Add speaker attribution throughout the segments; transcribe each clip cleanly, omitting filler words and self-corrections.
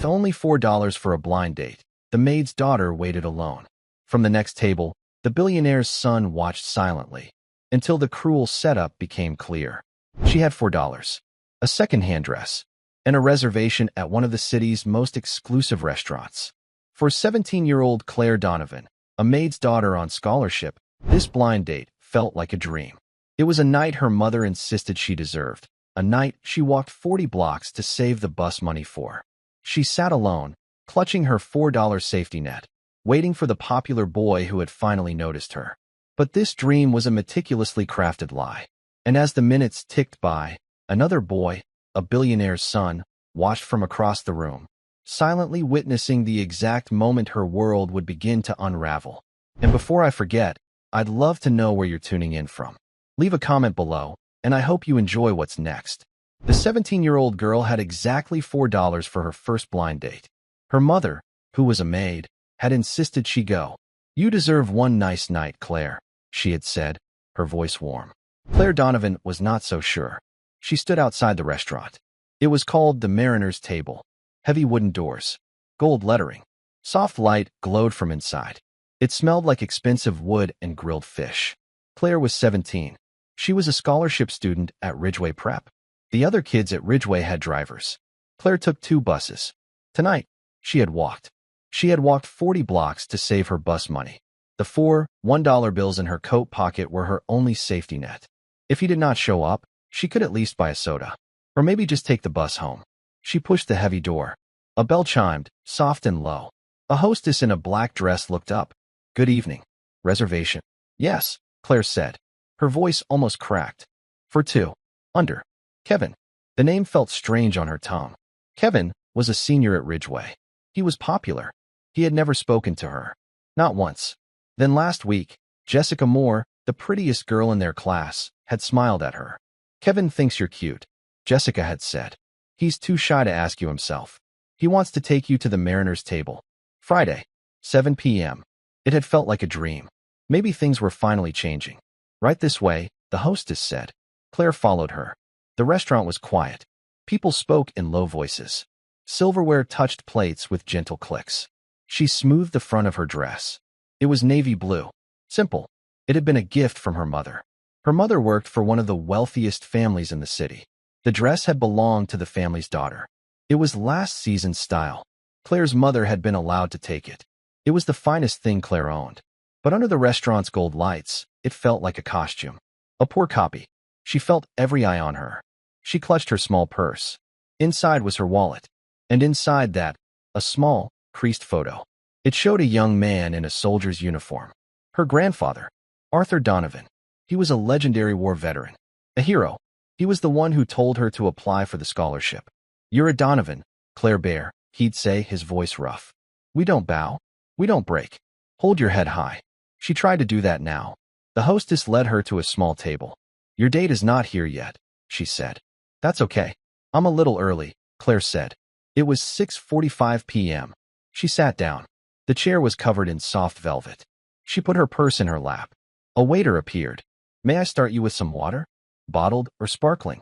Speaker 1: With only $4 for a blind date, the maid's daughter waited alone. From the next table, the billionaire's son watched silently, until the cruel setup became clear. She had $4, a second-hand dress, and a reservation at one of the city's most exclusive restaurants. For 17-year-old Claire Donovan, a maid's daughter on scholarship, this blind date felt like a dream. It was a night her mother insisted she deserved, a night she walked 40 blocks to save the bus money for. She sat alone, clutching her $4 safety net, waiting for the popular boy who had finally noticed her. But this dream was a meticulously crafted lie. And as the minutes ticked by, another boy, a billionaire's son, watched from across the room, silently witnessing the exact moment her world would begin to unravel. And before I forget, I'd love to know where you're tuning in from. Leave a comment below, and I hope you enjoy what's next. The 17-year-old girl had exactly $4 for her first blind date. Her mother, who was a maid, had insisted she go. "You deserve one nice night, Claire," she had said, her voice warm. Claire Donovan was not so sure. She stood outside the restaurant. It was called the Mariner's Table. Heavy wooden doors, gold lettering. Soft light glowed from inside. It smelled like expensive wood and grilled fish. Claire was 17. She was a scholarship student at Ridgeway Prep. The other kids at Ridgeway had drivers. Claire took 2 buses. Tonight, she had walked. She had walked 40 blocks to save her bus money. The 4 $1 bills in her coat pocket were her only safety net. If he did not show up, she could at least buy a soda. Or maybe just take the bus home. She pushed the heavy door. A bell chimed, soft and low. A hostess in a black dress looked up. "Good evening. Reservation?" "Yes," Claire said. Her voice almost cracked. "For 2. Under. Kevin." The name felt strange on her tongue. Kevin was a senior at Ridgeway. He was popular. He had never spoken to her. Not once. Then last week, Jessica Moore, the prettiest girl in their class, had smiled at her. "Kevin thinks you're cute," Jessica had said. "He's too shy to ask you himself. He wants to take you to the Mariner's Table. Friday, 7 p.m. It had felt like a dream. Maybe things were finally changing. "Right this way," the hostess said. Claire followed her. The restaurant was quiet. People spoke in low voices. Silverware touched plates with gentle clicks. She smoothed the front of her dress. It was navy blue. Simple. It had been a gift from her mother. Her mother worked for one of the wealthiest families in the city. The dress had belonged to the family's daughter. It was last season's style. Claire's mother had been allowed to take it. It was the finest thing Claire owned. But under the restaurant's gold lights, it felt like a costume. A poor copy. She felt every eye on her. She clutched her small purse. Inside was her wallet. And inside that, a small, creased photo. It showed a young man in a soldier's uniform. Her grandfather, Arthur Donovan. He was a legendary war veteran. A hero. He was the one who told her to apply for the scholarship. "You're a Donovan, Claire Bear," he'd say, his voice rough. "We don't bow. We don't break. Hold your head high." She tried to do that now. The hostess led her to a small table. "Your date is not here yet," she said. "That's okay. I'm a little early," Claire said. It was 6:45 p.m. She sat down. The chair was covered in soft velvet. She put her purse in her lap. A waiter appeared. "May I start you with some water? Bottled or sparkling?"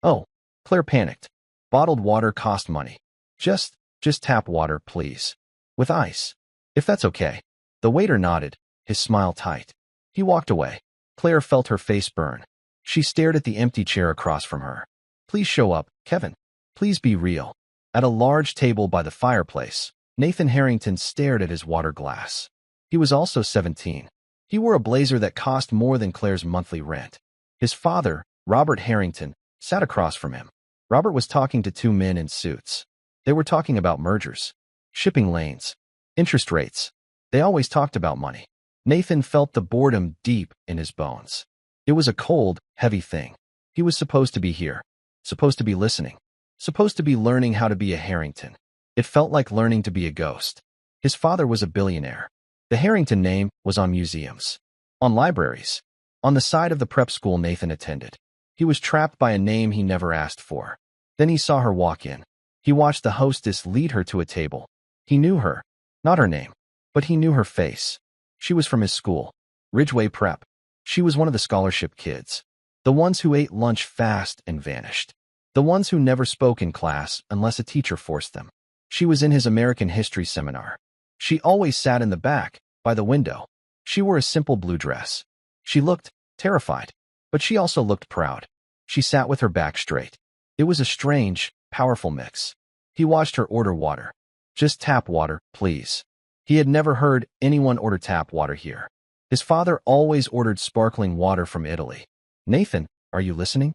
Speaker 1: "Oh," Claire panicked. Bottled water cost money. Just tap water, please. With ice. If that's okay." The waiter nodded, his smile tight. He walked away. Claire felt her face burn. She stared at the empty chair across from her. "Please show up, Kevin. Please be real." At a large table by the fireplace, Nathan Harrington stared at his water glass. He was also 17. He wore a blazer that cost more than Claire's monthly rent. His father, Robert Harrington, sat across from him. Robert was talking to 2 men in suits. They were talking about mergers, shipping lanes, interest rates. They always talked about money. Nathan felt the boredom deep in his bones. It was a cold, heavy thing. He was supposed to be here, supposed to be listening, supposed to be learning how to be a Harrington. It felt like learning to be a ghost. His father was a billionaire. The Harrington name was on museums, on libraries, on the side of the prep school Nathan attended. He was trapped by a name he never asked for. Then he saw her walk in. He watched the hostess lead her to a table. He knew her, not her name, but he knew her face. She was from his school, Ridgeway Prep. She was one of the scholarship kids, the ones who ate lunch fast and vanished, the ones who never spoke in class unless a teacher forced them. She was in his American history seminar. She always sat in the back, by the window. She wore a simple blue dress. She looked terrified, but she also looked proud. She sat with her back straight. It was a strange, powerful mix. He watched her order water. Just tap water, please. He had never heard anyone order tap water here. His father always ordered sparkling water from Italy. Nathan, are you listening?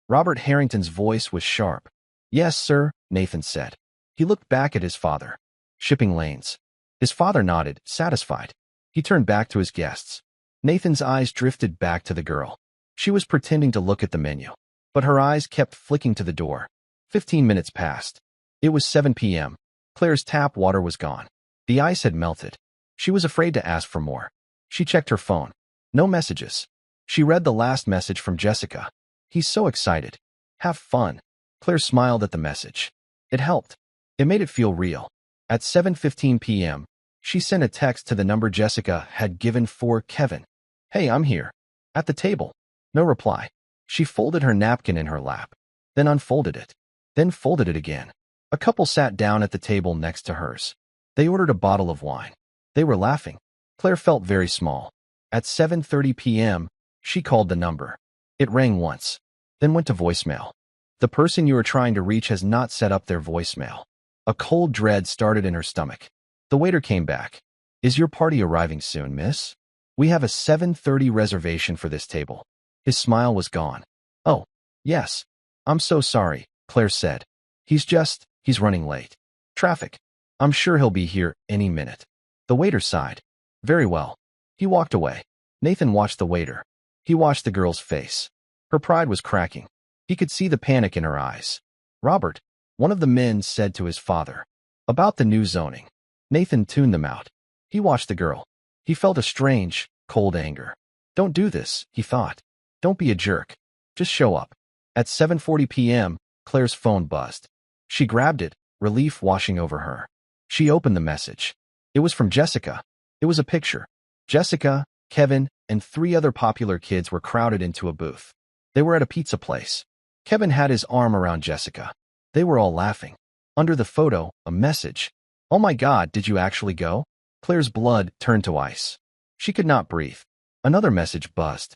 Speaker 1: Robert Harrington's voice was sharp. Yes, sir, Nathan said. He looked back at his father. Shipping lanes. His father nodded, satisfied. He turned back to his guests. Nathan's eyes drifted back to the girl. She was pretending to look at the menu, but her eyes kept flicking to the door. 15 minutes passed. It was 7 p.m. Claire's tap water was gone. The ice had melted. She was afraid to ask for more. She checked her phone. No messages. She read the last message from Jessica. He's so excited. Have fun. Claire smiled at the message. It helped. It made it feel real. At 7:15 p.m., she sent a text to the number Jessica had given for Kevin. Hey, I'm here. At the table. No reply. She folded her napkin in her lap, then unfolded it, then folded it again. A couple sat down at the table next to hers. They ordered a bottle of wine. They were laughing. Claire felt very small. At 7:30 p.m., she called the number. It rang once, then went to voicemail. The person you are trying to reach has not set up their voicemail. A cold dread started in her stomach. The waiter came back. Is your party arriving soon, miss? We have a 7:30 reservation for this table. His smile was gone. Oh, yes. I'm so sorry, Claire said. He's running late. Traffic. I'm sure he'll be here any minute. The waiter sighed. Very well. He walked away. Nathan watched the waiter. He watched the girl's face. Her pride was cracking. He could see the panic in her eyes. Robert, one of the men said to his father. About the new zoning. Nathan tuned them out. He watched the girl. He felt a strange, cold anger. Don't do this, he thought. Don't be a jerk. Just show up. At 7:40 p.m., Claire's phone buzzed. She grabbed it, relief washing over her. She opened the message. It was from Jessica. It was a picture. Jessica, Kevin, and 3 other popular kids were crowded into a booth. They were at a pizza place. Kevin had his arm around Jessica. They were all laughing. Under the photo, a message. Oh my God, did you actually go? Claire's blood turned to ice. She could not breathe. Another message buzzed.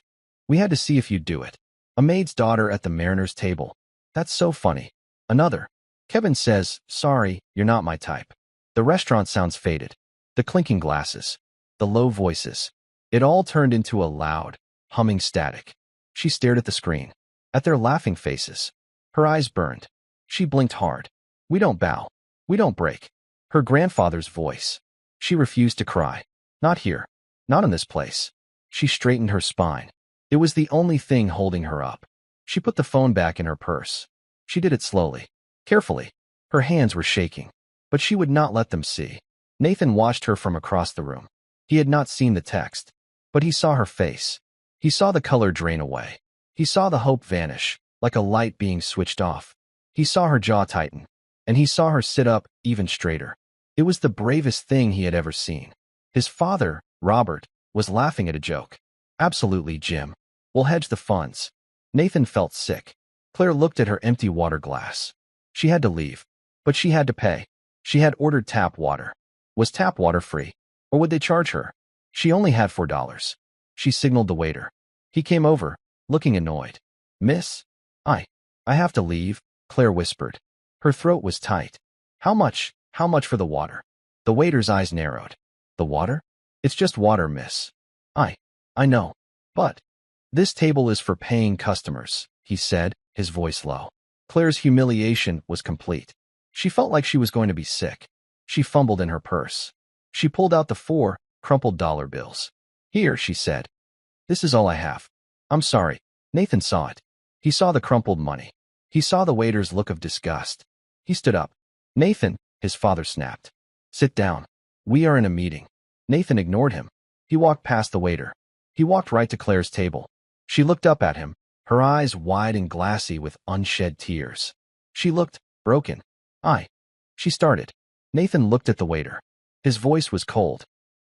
Speaker 1: We had to see if you'd do it. A maid's daughter at the mariner's table. That's so funny. Another. Kevin says, sorry, you're not my type. The restaurant sounds faded. The clinking glasses. The low voices. It all turned into a loud, humming static. She stared at the screen. At their laughing faces. Her eyes burned. She blinked hard. We don't bow. We don't break. Her grandfather's voice. She refused to cry. Not here. Not in this place. She straightened her spine. It was the only thing holding her up. She put the phone back in her purse. She did it slowly. Carefully. Her hands were shaking. But she would not let them see. Nathan watched her from across the room. He had not seen the text. But he saw her face. He saw the color drain away. He saw the hope vanish, like a light being switched off. He saw her jaw tighten. And he saw her sit up even straighter. It was the bravest thing he had ever seen. His father, Robert, was laughing at a joke. Absolutely, Jim. We'll hedge the funds. Nathan felt sick. Claire looked at her empty water glass. She had to leave. But she had to pay. She had ordered tap water. Was tap water free? Or would they charge her? She only had $4. She signaled the waiter. He came over, looking annoyed. Miss? I have to leave, Claire whispered. Her throat was tight. How much for the water? The waiter's eyes narrowed. The water? It's just water, miss. I know. But this table is for paying customers, he said, his voice low. Claire's humiliation was complete. She felt like she was going to be sick. She fumbled in her purse. She pulled out the 4 crumpled dollar bills. Here, she said. This is all I have. I'm sorry. Nathan saw it. He saw the crumpled money. He saw the waiter's look of disgust. He stood up. Nathan, his father snapped. Sit down. We are in a meeting. Nathan ignored him. He walked past the waiter. He walked right to Claire's table. She looked up at him, her eyes wide and glassy with unshed tears. She looked broken. She started. Nathan looked at the waiter. His voice was cold.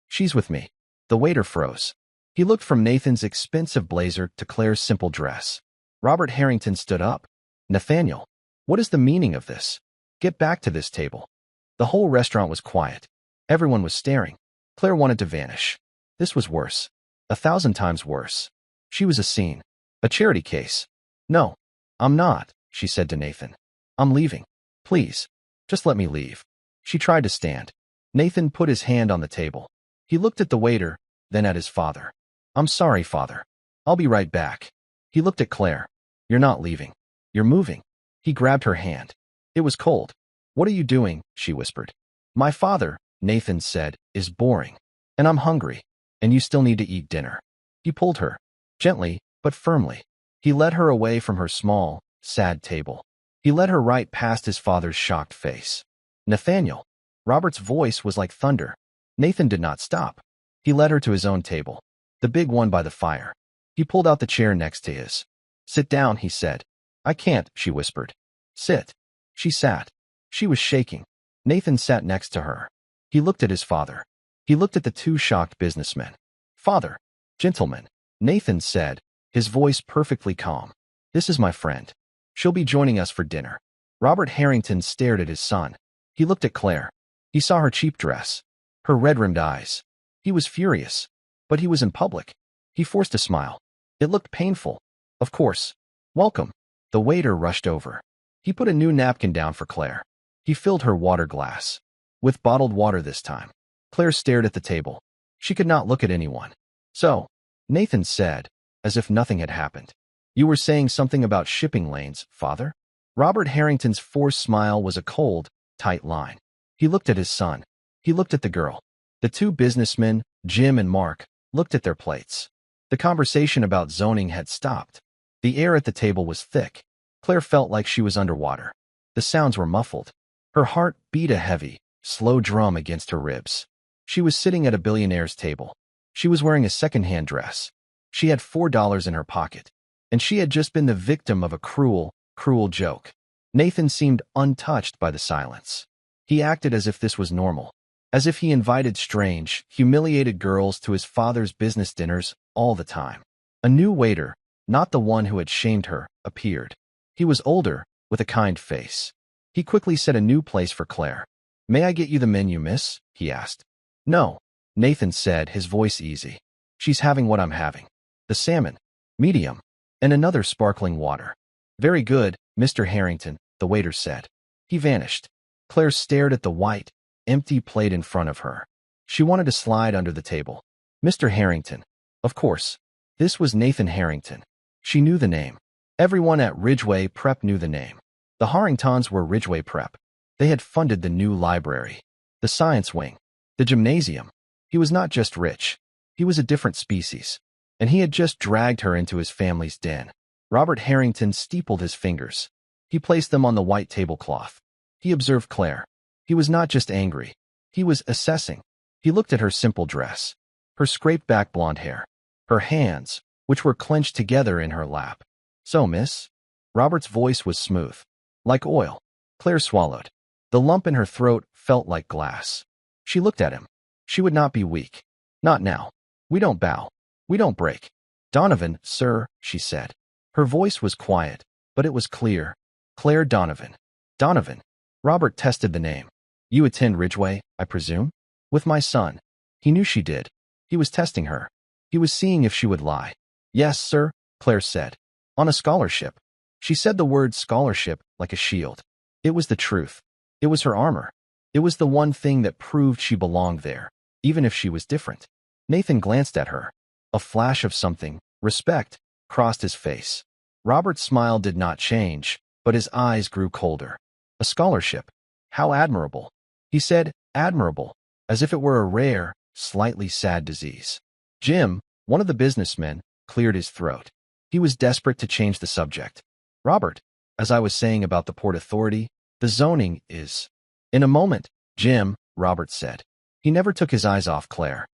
Speaker 1: She's with me. The waiter froze. He looked from Nathan's expensive blazer to Claire's simple dress. Robert Harrington stood up. Nathaniel, what is the meaning of this? Get back to this table. The whole restaurant was quiet. Everyone was staring. Claire wanted to vanish. This was worse. 1,000 times worse. She was a scene. A charity case. No, I'm not, she said to Nathan. I'm leaving. Please, just let me leave. She tried to stand. Nathan put his hand on the table. He looked at the waiter, then at his father. I'm sorry, father. I'll be right back. He looked at Claire. You're not leaving. You're moving. He grabbed her hand. It was cold. What are you doing? She whispered. My father, Nathan said, is boring. And I'm hungry. And you still need to eat dinner. He pulled her. Gently, but firmly. He led her away from her small, sad table. He led her right past his father's shocked face. Nathaniel. Robert's voice was like thunder. Nathan did not stop. He led her to his own table. The big one by the fire. He pulled out the chair next to his. Sit down, he said. I can't, she whispered. Sit. She sat. She was shaking. Nathan sat next to her. He looked at his father. He looked at the two shocked businessmen. Father. Gentlemen. Nathan said, his voice perfectly calm. This is my friend. She'll be joining us for dinner. Robert Harrington stared at his son. He looked at Claire. He saw her cheap dress. Her red-rimmed eyes. He was furious. But he was in public. He forced a smile. It looked painful. Of course. Welcome. The waiter rushed over. He put a new napkin down for Claire. He filled her water glass. With bottled water this time. Claire stared at the table. She could not look at anyone. So, Nathan said, as if nothing had happened. You were saying something about shipping lanes, father? Robert Harrington's forced smile was a cold, tight line. He looked at his son. He looked at the girl. The two businessmen, Jim and Mark, looked at their plates. The conversation about zoning had stopped. The air at the table was thick. Claire felt like she was underwater. The sounds were muffled. Her heart beat a heavy, slow drum against her ribs. She was sitting at a billionaire's table. She was wearing a second-hand dress. She had $4 in her pocket. And she had just been the victim of a cruel, cruel joke. Nathan seemed untouched by the silence. He acted as if this was normal. As if he invited strange, humiliated girls to his father's business dinners all the time. A new waiter, not the one who had shamed her, appeared. He was older, with a kind face. He quickly set a new place for Claire. May I get you the menu, miss? He asked. No, Nathan said, his voice easy. She's having what I'm having. The salmon. Medium. And another sparkling water. Very good, Mr. Harrington, the waiter said. He vanished. Claire stared at the white, empty plate in front of her. She wanted to slide under the table. Mr. Harrington. Of course. This was Nathan Harrington. She knew the name. Everyone at Ridgeway Prep knew the name. The Harringtons were Ridgeway Prep. They had funded the new library, the science wing, the gymnasium. He was not just rich. He was a different species. And he had just dragged her into his family's den. Robert Harrington steepled his fingers. He placed them on the white tablecloth. He observed Claire. He was not just angry. He was assessing. He looked at her simple dress, her scraped-back blonde hair, her hands, which were clenched together in her lap. So, miss? Robert's voice was smooth. Like oil. Claire swallowed. The lump in her throat felt like glass. She looked at him. She would not be weak. Not now. We don't bow. We don't break. Donovan, sir, she said. Her voice was quiet, but it was clear. Claire Donovan. Donovan. Robert tested the name. You attend Ridgeway, I presume? With my son. He knew she did. He was testing her. He was seeing if she would lie. Yes, sir, Claire said. On a scholarship. She said the word scholarship like a shield. It was the truth. It was her armor. It was the one thing that proved she belonged there, even if she was different. Nathan glanced at her. A flash of something, respect, crossed his face. Robert's smile did not change, but his eyes grew colder. A scholarship. How admirable. He said, admirable, as if it were a rare, slightly sad disease. Jim, one of the businessmen, cleared his throat. He was desperate to change the subject. Robert, as I was saying about the Port Authority, the zoning is... In a moment, Jim, Robert said. He never took his eyes off Claire.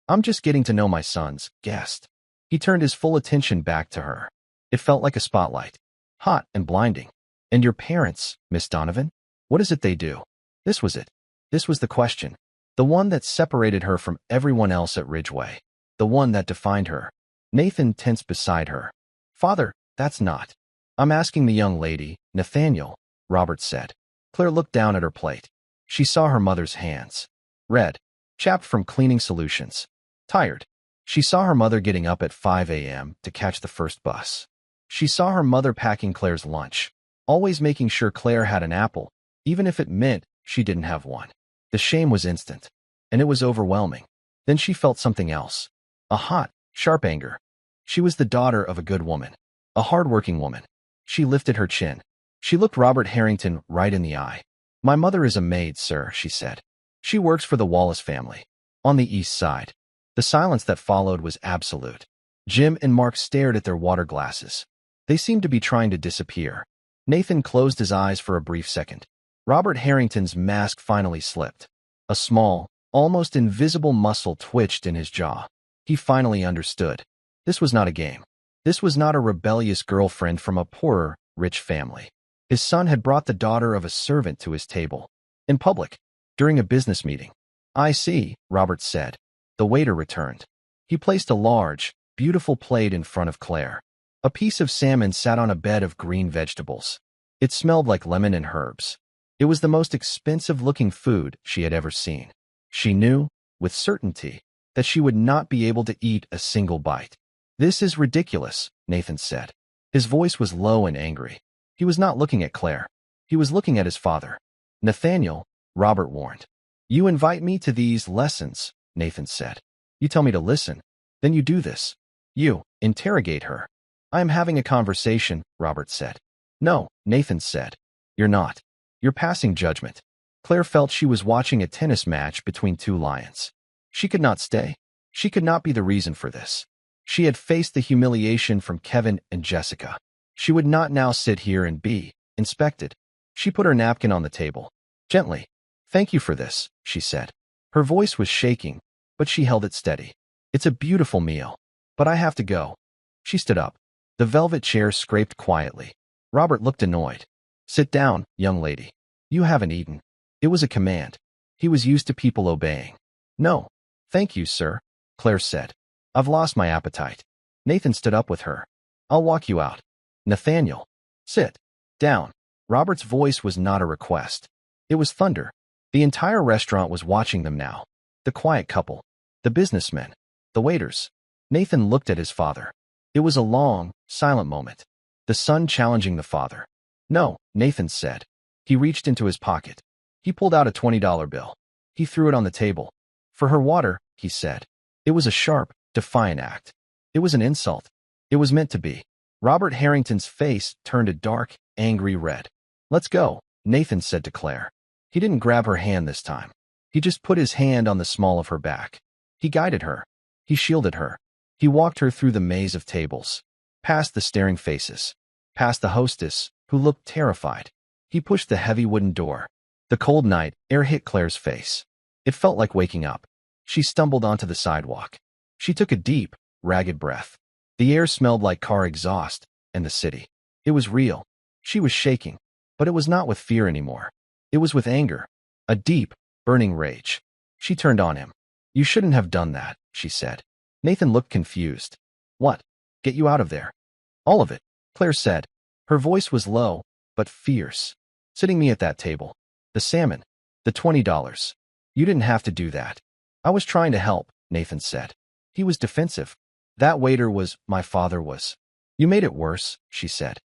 Speaker 1: I'm just getting to know my son's guest. He turned his full attention back to her. It felt like a spotlight. Hot and blinding. And your parents, Miss Donovan? What is it they do? This was it. This was the question. The one that separated her from everyone else at Ridgeway. The one that defined her. Nathan tensed beside her. Father, that's not. I'm asking the young lady, Nathaniel, Robert said. Claire looked down at her plate. She saw her mother's hands. Red, chapped from cleaning solutions. Tired. She saw her mother getting up at 5 a.m. to catch the first bus. She saw her mother packing Claire's lunch, always making sure Claire had an apple, even if it meant she didn't have one. The shame was instant, and it was overwhelming. Then she felt something else. A hot, sharp anger. She was the daughter of a good woman, a hard-working woman. She lifted her chin. She looked Robert Harrington right in the eye. "My mother is a maid, sir," she said. "She works for the Wallace family, on the East Side." The silence that followed was absolute. Jim and Mark stared at their water glasses. They seemed to be trying to disappear. Nathan closed his eyes for a brief second. Robert Harrington's mask finally slipped. A small, almost invisible muscle twitched in his jaw. He finally understood. This was not a game. This was not a rebellious girlfriend from a poorer, rich family. His son had brought the daughter of a servant to his table. In public, during a business meeting. "I see," Robert said. The waiter returned. He placed a large, beautiful plate in front of Claire. A piece of salmon sat on a bed of green vegetables. It smelled like lemon and herbs. It was the most expensive-looking food she had ever seen. She knew, with certainty, that she would not be able to eat a single bite. "This is ridiculous," Nathan said. His voice was low and angry. He was not looking at Claire. He was looking at his father. "Nathaniel," Robert warned. "You invite me to these lessons," Nathan said. "You tell me to listen. Then you do this. You interrogate her." "I am having a conversation," Robert said. "No," Nathan said. "You're not. You're passing judgment." Claire felt she was watching a tennis match between two lions. She could not stay. She could not be the reason for this. She had faced the humiliation from Kevin and Jessica. She would not now sit here and be inspected. She put her napkin on the table. Gently. "Thank you for this," she said. Her voice was shaking, but she held it steady. "It's a beautiful meal, but I have to go." She stood up. The velvet chair scraped quietly. Robert looked annoyed. "Sit down, young lady. You haven't eaten." It was a command. He was used to people obeying. "No, thank you, sir," Claire said. "I've lost my appetite." Nathan stood up with her. "I'll walk you out." "Nathaniel, sit down." Robert's voice was not a request. It was thunder. The entire restaurant was watching them now. The quiet couple, the businessmen, the waiters. Nathan looked at his father. It was a long, silent moment. The son challenging the father. "No," Nathan said. He reached into his pocket. He pulled out a $20 bill. He threw it on the table. "For her water," he said. It was a sharp, defiant act. It was an insult. It was meant to be. Robert Harrington's face turned a dark, angry red. "Let's go," Nathan said to Claire. He didn't grab her hand this time. He just put his hand on the small of her back. He guided her. He shielded her. He walked her through the maze of tables, past the staring faces, past the hostess, who looked terrified. He pushed the heavy wooden door. The cold night air hit Claire's face. It felt like waking up. She stumbled onto the sidewalk. She took a deep, ragged breath. The air smelled like car exhaust and the city. It was real. She was shaking, but it was not with fear anymore. It was with anger, a deep, burning rage. She turned on him. "You shouldn't have done that," she said. Nathan looked confused. "What? Get you out of there?" "All of it," Claire said. Her voice was low, but fierce. "Sitting me at that table. The salmon. The $20. You didn't have to do that." "I was trying to help," Nathan said. He was defensive. "That waiter was, my father was." "You made it worse," she said.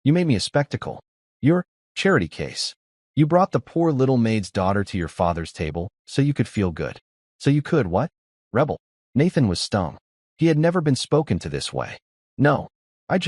Speaker 1: "You made me a spectacle. Your charity case. You brought the poor little maid's daughter to your father's table so you could feel good. So you could what? Rebel." Nathan was stung. He had never been spoken to this way. "No. I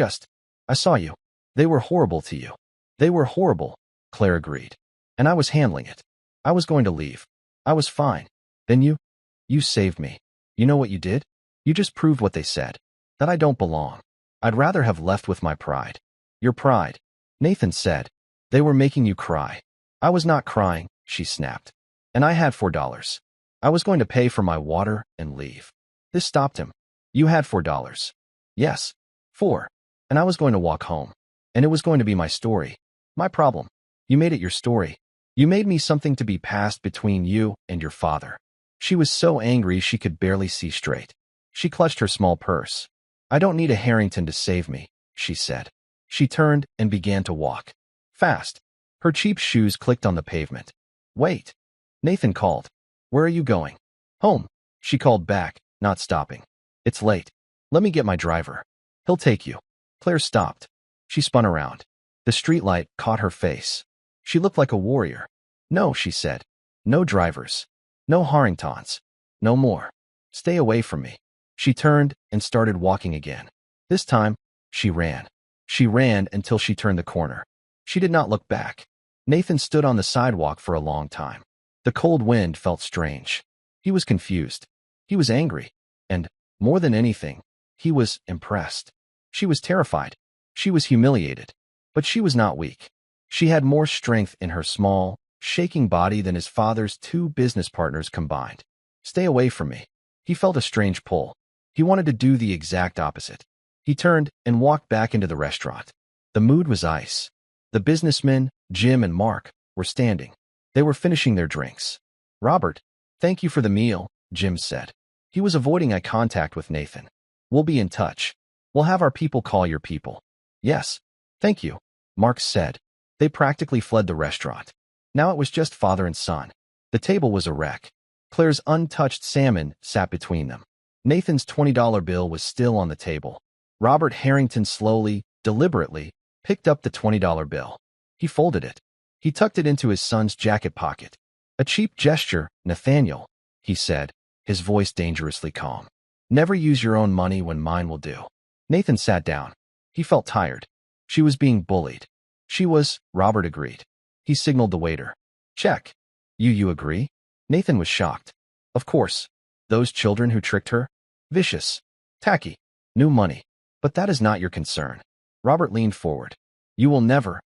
Speaker 1: saw you. They were horrible to you." "They were horrible," Claire agreed. "And I was handling it. I was going to leave. I was fine. Then you saved me. You know what you did? You just proved what they said. That I don't belong. I'd rather have left with my pride." "Your pride," Nathan said. "They were making you cry." "I was not crying," she snapped. "And I had $4. I was going to pay for my water and leave." This stopped him. "You had $4. "Yes. 4. And I was going to walk home. And it was going to be my story. My problem. You made it your story. You made me something to be passed between you and your father." She was so angry she could barely see straight. She clutched her small purse. "I don't need a Harrington to save me," she said. She turned and began to walk. Fast. Her cheap shoes clicked on the pavement. Wait. Nathan called. Where are you going? Home. She called back, not stopping. It's late. Let me get my driver. He'll take you. Claire stopped. She spun around. The streetlight caught her face. She looked like a warrior. No, she said. No drivers. No Harringtons. No more. Stay away from me. She turned and started walking again. This time, she ran. She ran until she turned the corner. She did not look back. Nathan stood on the sidewalk for a long time. The cold wind felt strange. He was confused. He was angry. And, more than anything, he was impressed. She was terrified. She was humiliated. But she was not weak. She had more strength in her small, shaking body than his father's 2 business partners combined. Stay away from me. He felt a strange pull. He wanted to do the exact opposite. He turned and walked back into the restaurant. The mood was ice. The businessmen, Jim and Mark, were standing. They were finishing their drinks. Robert, thank you for the meal, Jim said. He was avoiding eye contact with Nathan. We'll be in touch. We'll have our people call your people. Yes, thank you, Mark said. They practically fled the restaurant. Now it was just father and son. The table was a wreck. Claire's untouched salmon sat between them. Nathan's $20 bill was still on the table. Robert Harrington slowly, deliberately, picked up the $20 bill. He folded it. He tucked it into his son's jacket pocket. A cheap gesture, Nathaniel, he said, his voice dangerously calm. Never use your own money when mine will do. Nathan sat down. He felt tired. She was being bullied. She was, Robert agreed. He signaled the waiter. Check. You agree? Nathan was shocked. Of course. Those children who tricked her? Vicious. Tacky. New money. But that is not your concern. Robert leaned forward. You will never,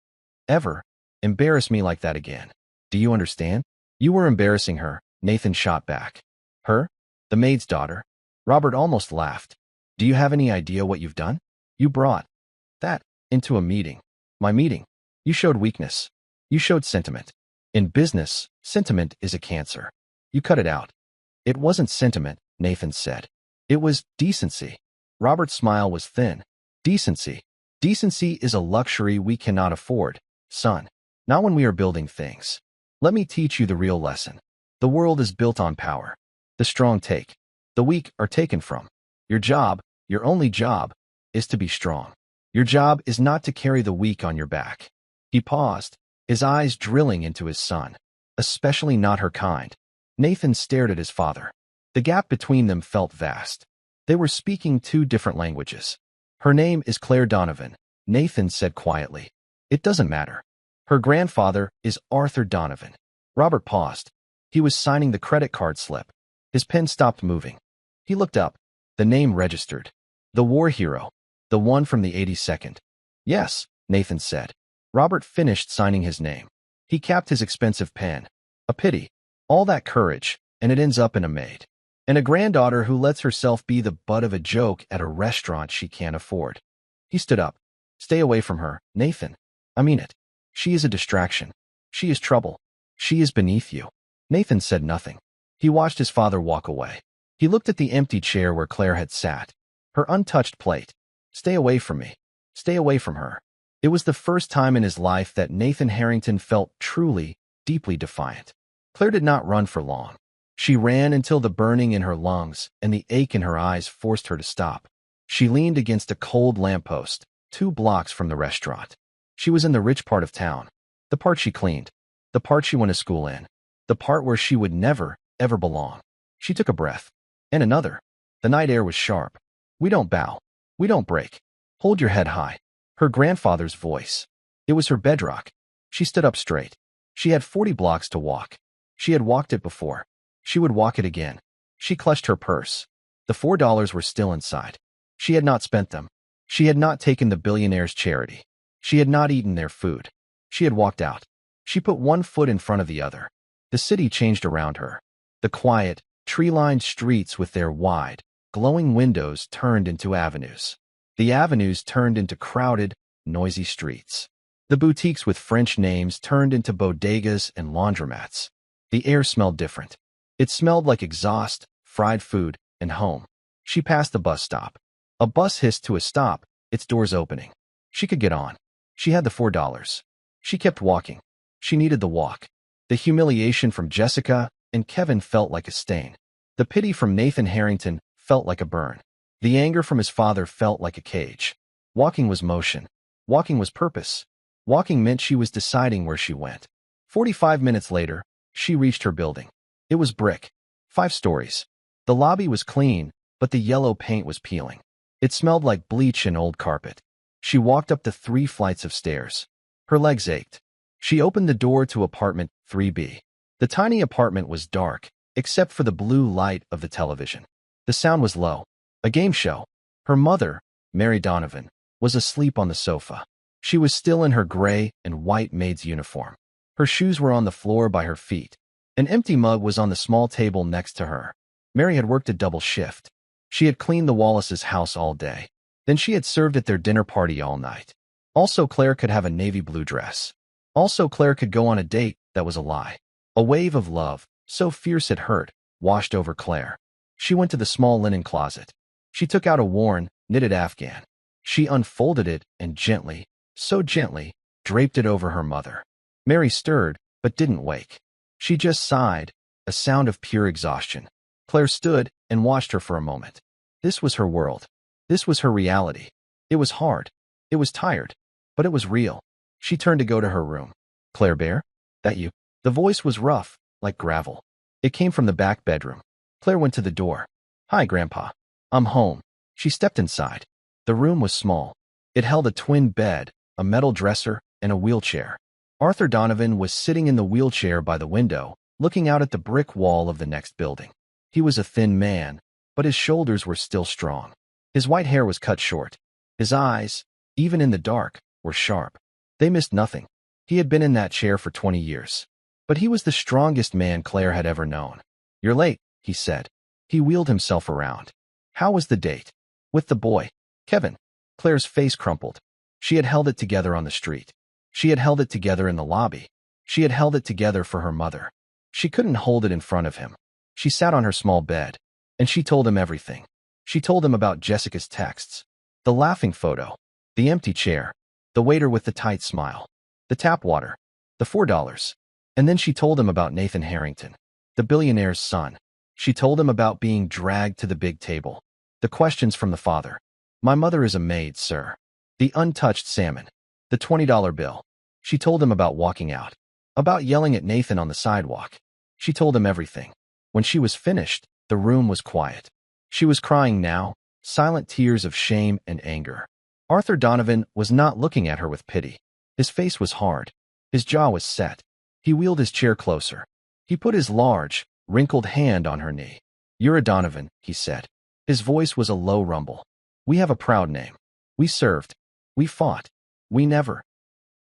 Speaker 1: ever, embarrass me like that again. Do you understand? You were embarrassing her, Nathan shot back. Her? The maid's daughter? Robert almost laughed. Do you have any idea what you've done? You brought that into a meeting. My meeting. You showed weakness. You showed sentiment. In business, sentiment is a cancer. You cut it out. It wasn't sentiment, Nathan said. It was decency. Robert's smile was thin. Decency. Decency is a luxury we cannot afford, son. Not when we are building things. Let me teach you the real lesson. The world is built on power. The strong take. The weak are taken from. Your job, your only job, is to be strong. Your job is not to carry the weak on your back. He paused, his eyes drilling into his son. Especially not her kind. Nathan stared at his father. The gap between them felt vast. They were speaking 2 different languages. Her name is Claire Donovan, Nathan said quietly. It doesn't matter. Her grandfather is Arthur Donovan. Robert paused. He was signing the credit card slip. His pen stopped moving. He looked up. The name registered. The war hero. The one from the 82nd. Yes, Nathan said. Robert finished signing his name. He capped his expensive pen. A pity. All that courage, and it ends up in a maid. And a granddaughter who lets herself be the butt of a joke at a restaurant she can't afford. He stood up. Stay away from her, Nathan. I mean it. She is a distraction. She is trouble. She is beneath you. Nathan said nothing. He watched his father walk away. He looked at the empty chair where Claire had sat. Her untouched plate. Stay away from me. Stay away from her. It was the first time in his life that Nathan Harrington felt truly, deeply defiant. Claire did not run for long. She ran until the burning in her lungs and the ache in her eyes forced her to stop. She leaned against a cold lamppost, 2 blocks from the restaurant. She was in the rich part of town. The part she cleaned. The part she went to school in. The part where she would never, ever belong. She took a breath. And another. The night air was sharp. We don't bow. We don't break. Hold your head high. Her grandfather's voice. It was her bedrock. She stood up straight. She had 40 blocks to walk. She had walked it before. She would walk it again. She clutched her purse. The $4 were still inside. She had not spent them. She had not taken the billionaire's charity. She had not eaten their food. She had walked out. She put one foot in front of the other. The city changed around her. The quiet, tree-lined streets with their wide, glowing windows turned into avenues. The avenues turned into crowded, noisy streets. The boutiques with French names turned into bodegas and laundromats. The air smelled different. It smelled like exhaust, fried food, and home. She passed the bus stop. A bus hissed to a stop, its doors opening. She could get on. She had the $4. She kept walking. She needed the walk. The humiliation from Jessica and Kevin felt like a stain. The pity from Nathan Harrington felt like a burn. The anger from his father felt like a cage. Walking was motion. Walking was purpose. Walking meant she was deciding where she went. 45 minutes later, she reached her building. It was brick. 5 stories. The lobby was clean, but the yellow paint was peeling. It smelled like bleach and old carpet. She walked up the 3 flights of stairs. Her legs ached. She opened the door to apartment 3B. The tiny apartment was dark, except for the blue light of the television. The sound was low. A game show. Her mother, Mary Donovan, was asleep on the sofa. She was still in her gray and white maid's uniform. Her shoes were on the floor by her feet. An empty mug was on the small table next to her. Mary had worked a double shift. She had cleaned the Wallace's house all day. Then she had served at their dinner party all night. Also, Claire could have a navy blue dress. Also, Claire could go on a date that was a lie. A wave of love, so fierce it hurt, washed over Claire. She went to the small linen closet. She took out a worn, knitted afghan. She unfolded it and gently, so gently, draped it over her mother. Mary stirred, but didn't wake. She just sighed, a sound of pure exhaustion. Claire stood and watched her for a moment. This was her world. This was her reality. It was hard. It was tired. But it was real. She turned to go to her room. Claire Bear? That you? The voice was rough, like gravel. It came from the back bedroom. Claire went to the door. Hi, Grandpa. I'm home. She stepped inside. The room was small. It held a twin bed, a metal dresser, and a wheelchair. Arthur Donovan was sitting in the wheelchair by the window, looking out at the brick wall of the next building. He was a thin man, but his shoulders were still strong. His white hair was cut short. His eyes, even in the dark, were sharp. They missed nothing. He had been in that chair for 20 years. But he was the strongest man Claire had ever known. You're late, he said. He wheeled himself around. How was the date? With the boy. Kevin. Claire's face crumpled. She had held it together on the street. She had held it together in the lobby. She had held it together for her mother. She couldn't hold it in front of him. She sat on her small bed, and she told him everything. She told him about Jessica's texts, the laughing photo, the empty chair, the waiter with the tight smile, the tap water, the $4. And then she told him about Nathan Harrington, the billionaire's son. She told him about being dragged to the big table. The questions from the father. My mother is a maid, sir. The untouched salmon. The $20 bill. She told him about walking out. About yelling at Nathan on the sidewalk. She told him everything. When she was finished, the room was quiet. She was crying now, silent tears of shame and anger. Arthur Donovan was not looking at her with pity. His face was hard. His jaw was set. He wheeled his chair closer. He put his large, wrinkled hand on her knee. You're a Donovan, he said. His voice was a low rumble. We have a proud name. We served. We fought. We never,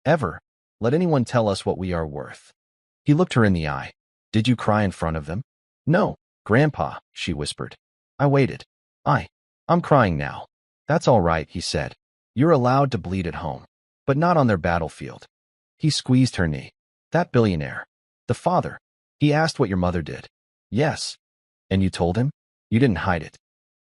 Speaker 1: ever, let anyone tell us what we are worth. He looked her in the eye. Did you cry in front of them? No, Grandpa, she whispered. I waited. I'm crying now. That's all right, he said. You're allowed to bleed at home, but not on their battlefield. He squeezed her knee. That billionaire. The father. He asked what your mother did. Yes. And you told him? You didn't hide it.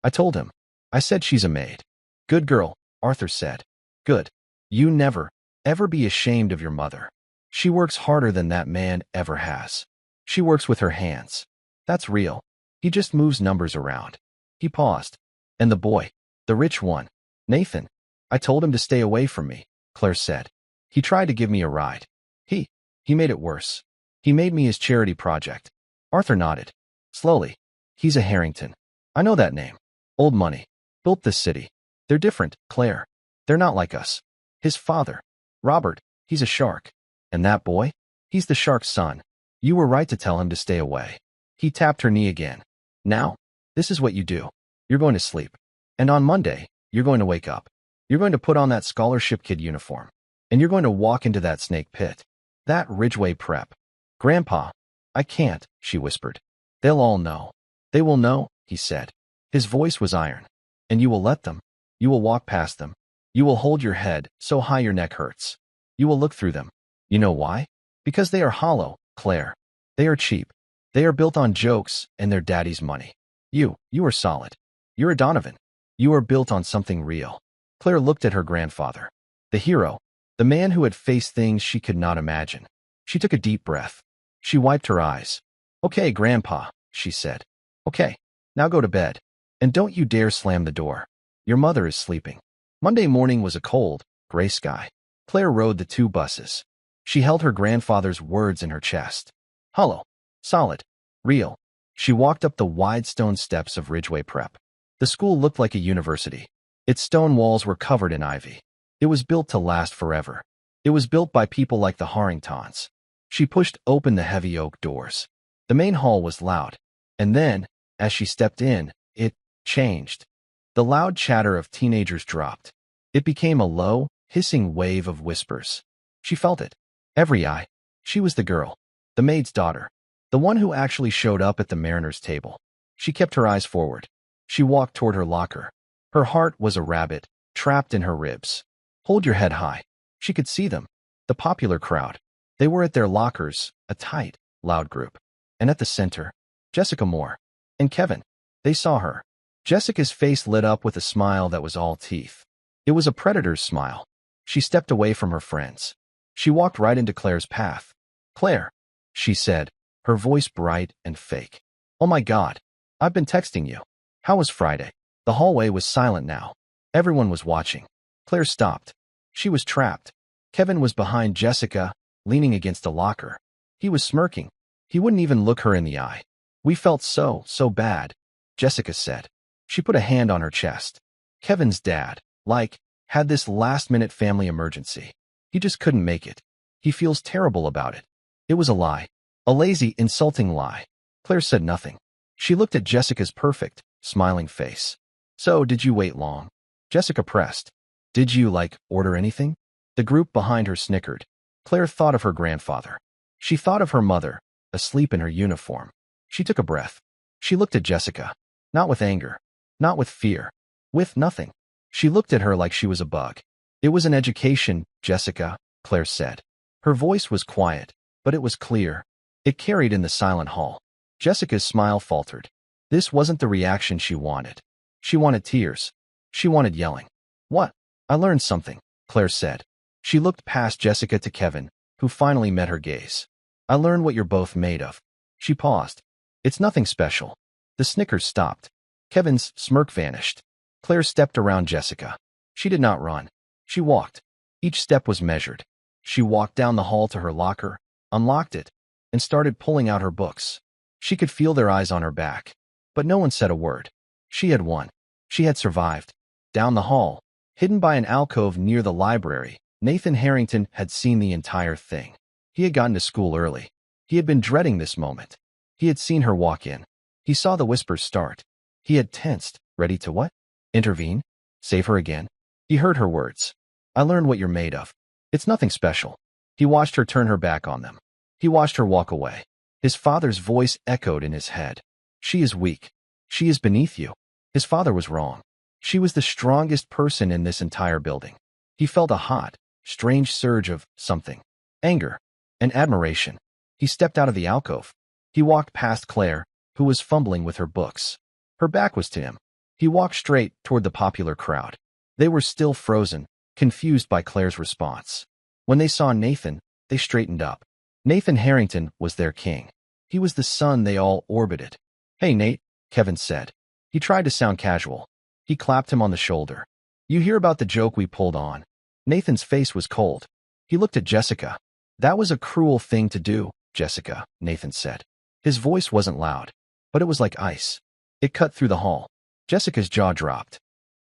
Speaker 1: I told him. I said she's a maid. Good girl, Arthur said. Good. You never, ever be ashamed of your mother. She works harder than that man ever has. She works with her hands. That's real. He just moves numbers around. He paused. And the boy, the rich one, Nathan. I told him to stay away from me, Claire said. He tried to give me a ride. He made it worse. He made me his charity project. Arthur nodded. Slowly. He's a Harrington. I know that name. Old money. Built this city. They're different, Claire. They're not like us. His father, Robert, he's a shark. And that boy? He's the shark's son. You were right to tell him to stay away. He tapped her knee again. Now, this is what you do. You're going to sleep. And on Monday, you're going to wake up. You're going to put on that scholarship kid uniform. And you're going to walk into that snake pit. That Ridgeway prep. Grandpa, I can't, she whispered. They'll all know. They will know, he said. His voice was iron. And you will let them. You will walk past them. You will hold your head so high your neck hurts. You will look through them. You know why? Because they are hollow, Claire. They are cheap. They are built on jokes and their daddy's money. You are solid. You're a Donovan. You are built on something real. Claire looked at her grandfather. The hero. The man who had faced things she could not imagine. She took a deep breath. She wiped her eyes. Okay, Grandpa, she said. Okay, now go to bed. And don't you dare slam the door. Your mother is sleeping. Monday morning was a cold, gray sky. Claire rode the two buses. She held her grandfather's words in her chest. Hollow, solid, real. She walked up the wide stone steps of Ridgeway Prep. The school looked like a university. Its stone walls were covered in ivy. It was built to last forever. It was built by people like the Harringtons. She pushed open the heavy oak doors. The main hall was loud. And then, as she stepped in, it changed. The loud chatter of teenagers dropped. It became a low, hissing wave of whispers. She felt it. Every eye. She was the girl. The maid's daughter. The one who actually showed up at the mariner's table. She kept her eyes forward. She walked toward her locker. Her heart was a rabbit, trapped in her ribs. Hold your head high. She could see them. The popular crowd. They were at their lockers, a tight, loud group. And at the center, Jessica Moore. And Kevin. They saw her. Jessica's face lit up with a smile that was all teeth. It was a predator's smile. She stepped away from her friends. She walked right into Claire's path. Claire, she said, her voice bright and fake. Oh my God. I've been texting you. How was Friday? The hallway was silent now. Everyone was watching. Claire stopped. She was trapped. Kevin was behind Jessica, leaning against a locker. He was smirking. He wouldn't even look her in the eye. We felt so bad, Jessica said. She put a hand on her chest. Kevin's dad, had this last-minute family emergency. He just couldn't make it. He feels terrible about it. It was a lie. A lazy, insulting lie. Claire said nothing. She looked at Jessica's perfect, smiling face. So, did you wait long? Jessica pressed. Did you, order anything? The group behind her snickered. Claire thought of her grandfather. She thought of her mother, asleep in her uniform. She took a breath. She looked at Jessica. Not with anger. Not with fear. With nothing. She looked at her like she was a bug. It was an education, Jessica, Claire said. Her voice was quiet, but it was clear. It carried in the silent hall. Jessica's smile faltered. This wasn't the reaction she wanted. She wanted tears. She wanted yelling. What? I learned something, Claire said. She looked past Jessica to Kevin, who finally met her gaze. I learned what you're both made of. She paused. It's nothing special. The snickers stopped. Kevin's smirk vanished. Claire stepped around Jessica. She did not run. She walked. Each step was measured. She walked down the hall to her locker, unlocked it, and started pulling out her books. She could feel their eyes on her back. But no one said a word. She had won. She had survived. Down the hall, hidden by an alcove near the library, Nathan Harrington had seen the entire thing. He had gotten to school early. He had been dreading this moment. He had seen her walk in. He saw the whispers start. He had tensed, ready to what? Intervene? Save her again? He heard her words. I learned what you're made of. It's nothing special. He watched her turn her back on them. He watched her walk away. His father's voice echoed in his head. She is weak. She is beneath you. His father was wrong. She was the strongest person in this entire building. He felt a hot, strange surge of something. Anger. And admiration. He stepped out of the alcove. He walked past Claire, who was fumbling with her books. Her back was to him. He walked straight toward the popular crowd. They were still frozen, confused by Claire's response. When they saw Nathan, they straightened up. Nathan Harrington was their king. He was the sun they all orbited. Hey, Nate, Kevin said. He tried to sound casual. He clapped him on the shoulder. You hear about the joke we pulled on? Nathan's face was cold. He looked at Jessica. That was a cruel thing to do, Jessica, Nathan said. His voice wasn't loud, but it was like ice. It cut through the hall. Jessica's jaw dropped.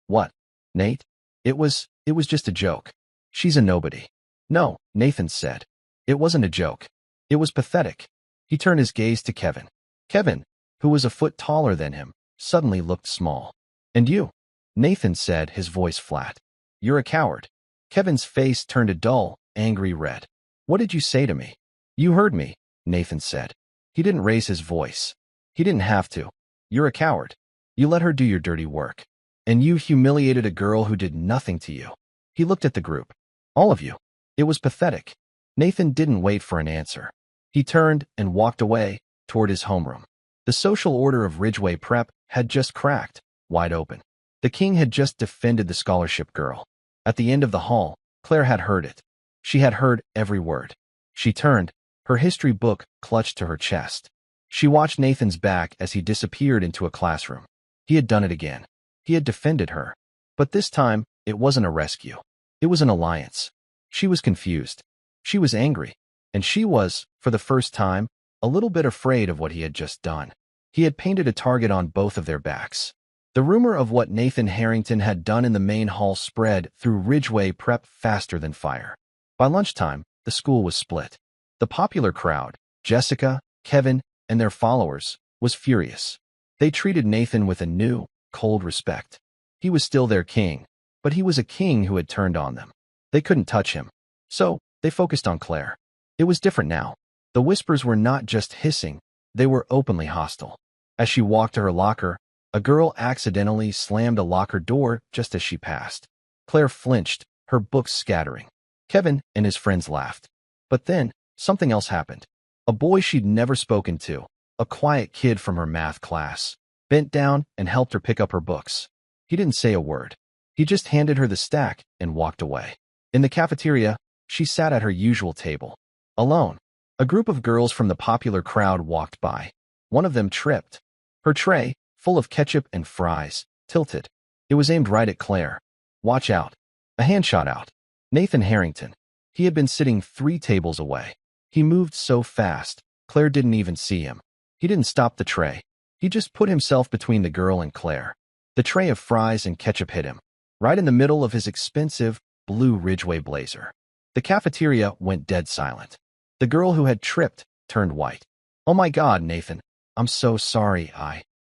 Speaker 1: What? Nate? It was just a joke. She's a nobody. No, Nathan said. It wasn't a joke. It was pathetic. He turned his gaze to Kevin. Kevin, who was a foot taller than him, suddenly looked small. And you? Nathan said, his voice flat. You're a coward. Kevin's face turned a dull, angry red. What did you say to me? You heard me, Nathan said. He didn't raise his voice. He didn't have to. You're a coward. You let her do your dirty work. And you humiliated a girl who did nothing to you. He looked at the group. All of you. It was pathetic. Nathan didn't wait for an answer. He turned and walked away toward his homeroom. The social order of Ridgeway Prep had just cracked, wide open. The king had just defended the scholarship girl. At the end of the hall, Claire had heard it. She had heard every word. She turned, her history book clutched to her chest. She watched Nathan's back as he disappeared into a classroom. He had done it again. He had defended her. But this time, it wasn't a rescue. It was an alliance. She was confused. She was angry. And she was, for the first time, a little bit afraid of what he had just done. He had painted a target on both of their backs. The rumor of what Nathan Harrington had done in the main hall spread through Ridgeway Prep faster than fire. By lunchtime, the school was split. The popular crowd, Jessica, Kevin, and their followers, was furious. They treated Nathan with a new, cold respect. He was still their king, but he was a king who had turned on them. They couldn't touch him. So, they focused on Claire. It was different now. The whispers were not just hissing, they were openly hostile. As she walked to her locker, a girl accidentally slammed a locker door just as she passed. Claire flinched, her books scattering. Kevin and his friends laughed. But then, something else happened. A boy she'd never spoken to, a quiet kid from her math class, bent down and helped her pick up her books. He didn't say a word. He just handed her the stack and walked away. In the cafeteria, she sat at her usual table, alone. A group of girls from the popular crowd walked by. One of them tripped. Her tray, full of ketchup and fries, tilted. It was aimed right at Claire. Watch out. A hand shot out. Nathan Harrington. He had been sitting 3 tables away. He moved so fast, Claire didn't even see him. He didn't stop the tray. He just put himself between the girl and Claire. The tray of fries and ketchup hit him, right in the middle of his expensive, blue Ridgeway blazer. The cafeteria went dead silent. The girl who had tripped turned white. Oh my God, Nathan. I'm so sorry,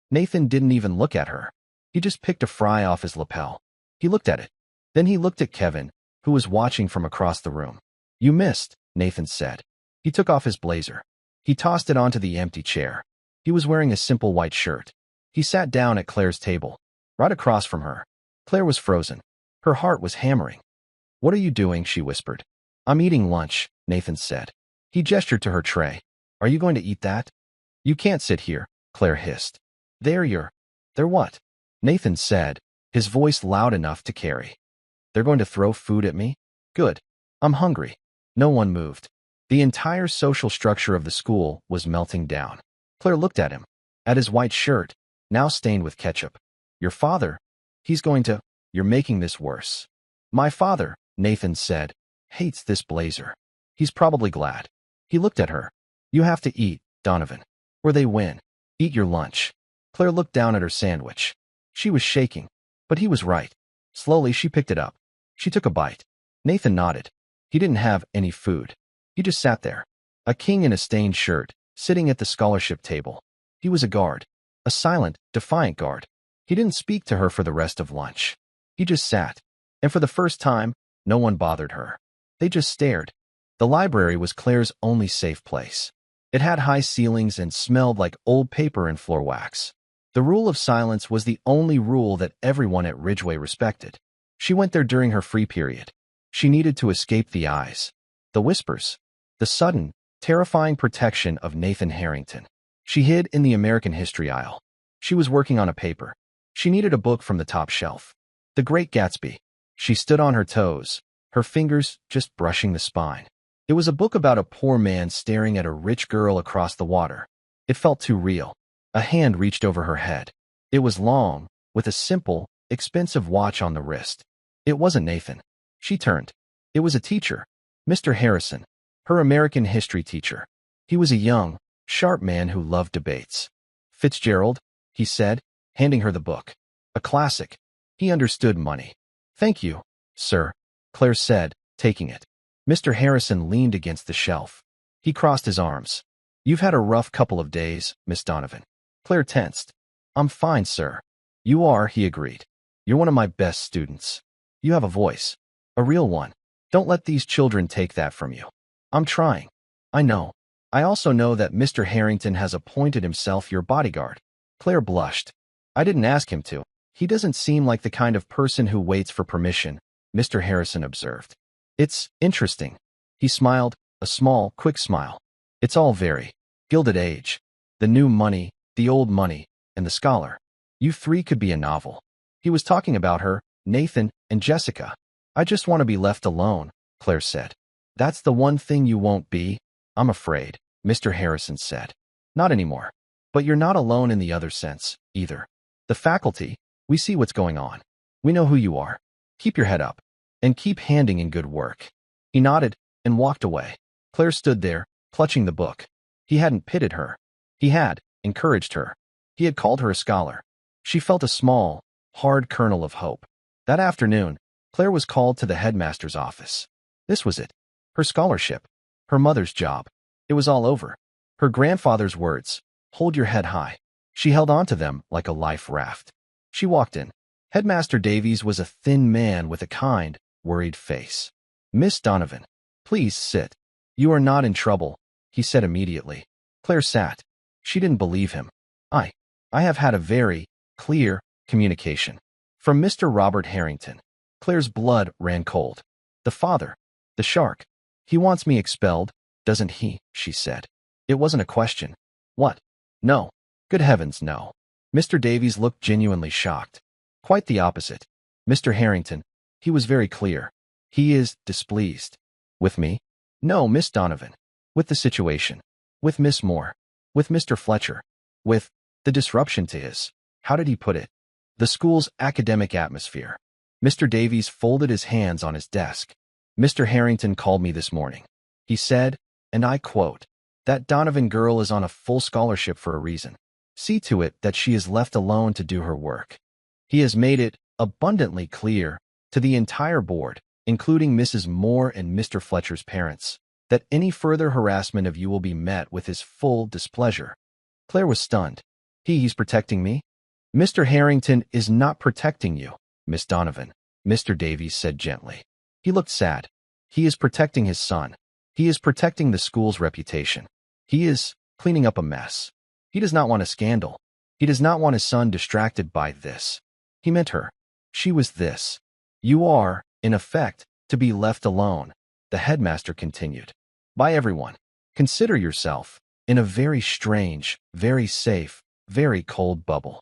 Speaker 1: Nathan didn't even look at her. He just picked a fry off his lapel. He looked at it. Then he looked at Kevin, who was watching from across the room. You missed, Nathan said. He took off his blazer. He tossed it onto the empty chair. He was wearing a simple white shirt. He sat down at Claire's table, right across from her. Claire was frozen. Her heart was hammering. What are you doing? She whispered. I'm eating lunch, Nathan said. He gestured to her tray. Are you going to eat that? You can't sit here, Claire hissed. They're what? Nathan said, his voice loud enough to carry. They're going to throw food at me? Good. I'm hungry. No one moved. The entire social structure of the school was melting down. Claire looked at him, at his white shirt, now stained with ketchup. Your father? You're making this worse. My father, Nathan said, hates this blazer. He's probably glad. He looked at her. You have to eat, Donovan, or they win. Eat your lunch. Claire looked down at her sandwich. She was shaking, but he was right. Slowly, she picked it up. She took a bite. Nathan nodded. He didn't have any food. He just sat there, a king in a stained shirt, sitting at the scholarship table. He was a guard, a silent, defiant guard. He didn't speak to her for the rest of lunch. He just sat, and for the first time, no one bothered her. They just stared. The library was Claire's only safe place. It had high ceilings and smelled like old paper and floor wax. The rule of silence was the only rule that everyone at Ridgeway respected. She went there during her free period. She needed to escape the eyes, the whispers, the sudden, terrifying protection of Nathan Harrington. She hid in the American history aisle. She was working on a paper. She needed a book from the top shelf. The Great Gatsby. She stood on her toes, her fingers just brushing the spine. It was a book about a poor man staring at a rich girl across the water. It felt too real. A hand reached over her head. It was long, with a simple, expensive watch on the wrist. It wasn't Nathan. She turned. It was a teacher, Mr. Harrison, her American history teacher. He was a young, sharp man who loved debates. Fitzgerald, he said, handing her the book. A classic. He understood money. Thank you, sir, Claire said, taking it. Mr. Harrison leaned against the shelf. He crossed his arms. You've had a rough couple of days, Miss Donovan. Claire tensed. I'm fine, sir. You are, he agreed. You're one of my best students. You have a voice. A real one. Don't let these children take that from you. I'm trying. I know. I also know that Mr. Harrington has appointed himself your bodyguard. Claire blushed. I didn't ask him to. He doesn't seem like the kind of person who waits for permission, Mr. Harrison observed. It's interesting. He smiled, a small, quick smile. It's all very Gilded Age. The new money, the old money, and the scholar. You 3 could be a novel. He was talking about her, Nathan, and Jessica. I just want to be left alone, Claire said. That's the one thing you won't be, I'm afraid, Mr. Harrison said. Not anymore. But you're not alone in the other sense, either. The faculty, we see what's going on. We know who you are. Keep your head up. And keep handing in good work. He nodded and walked away. Claire stood there, clutching the book. He hadn't pitted her. He had encouraged her. He had called her a scholar. She felt a small, hard kernel of hope. That afternoon, Claire was called to the headmaster's office. This was it. Her scholarship. Her mother's job. It was all over. Her grandfather's words, hold your head high. She held on to them like a life raft. She walked in. Headmaster Davies was a thin man with a kind, worried face. Miss Donovan, please sit. You are not in trouble, he said immediately. Claire sat. She didn't believe him. I have had a very clear communication from Mr. Robert Harrington. Claire's blood ran cold. The father, the shark. He wants me expelled, doesn't he? She said. It wasn't a question. What? No. Good heavens, no. Mr. Davies looked genuinely shocked. Quite the opposite. Mr. Harrington, he was very clear. He is displeased. With me? No, Miss Donovan. With the situation. With Miss Moore. With Mr. Fletcher. With the disruption to his, how did he put it? The school's academic atmosphere. Mr. Davies folded his hands on his desk. Mr. Harrington called me this morning. He said, and I quote, that Donovan girl is on a full scholarship for a reason. See to it that she is left alone to do her work. He has made it abundantly clear to the entire board, including Mrs. Moore and Mr. Fletcher's parents, that any further harassment of you will be met with his full displeasure. Claire was stunned. He's protecting me? Mr. Harrington is not protecting you, Miss Donovan, Mr. Davies said gently. He looked sad. He is protecting his son. He is protecting the school's reputation. He is cleaning up a mess. He does not want a scandal. He does not want his son distracted by this. He meant her. She was this. You are, in effect, to be left alone, the headmaster continued. By everyone. Consider yourself in a very strange, very safe, very cold bubble.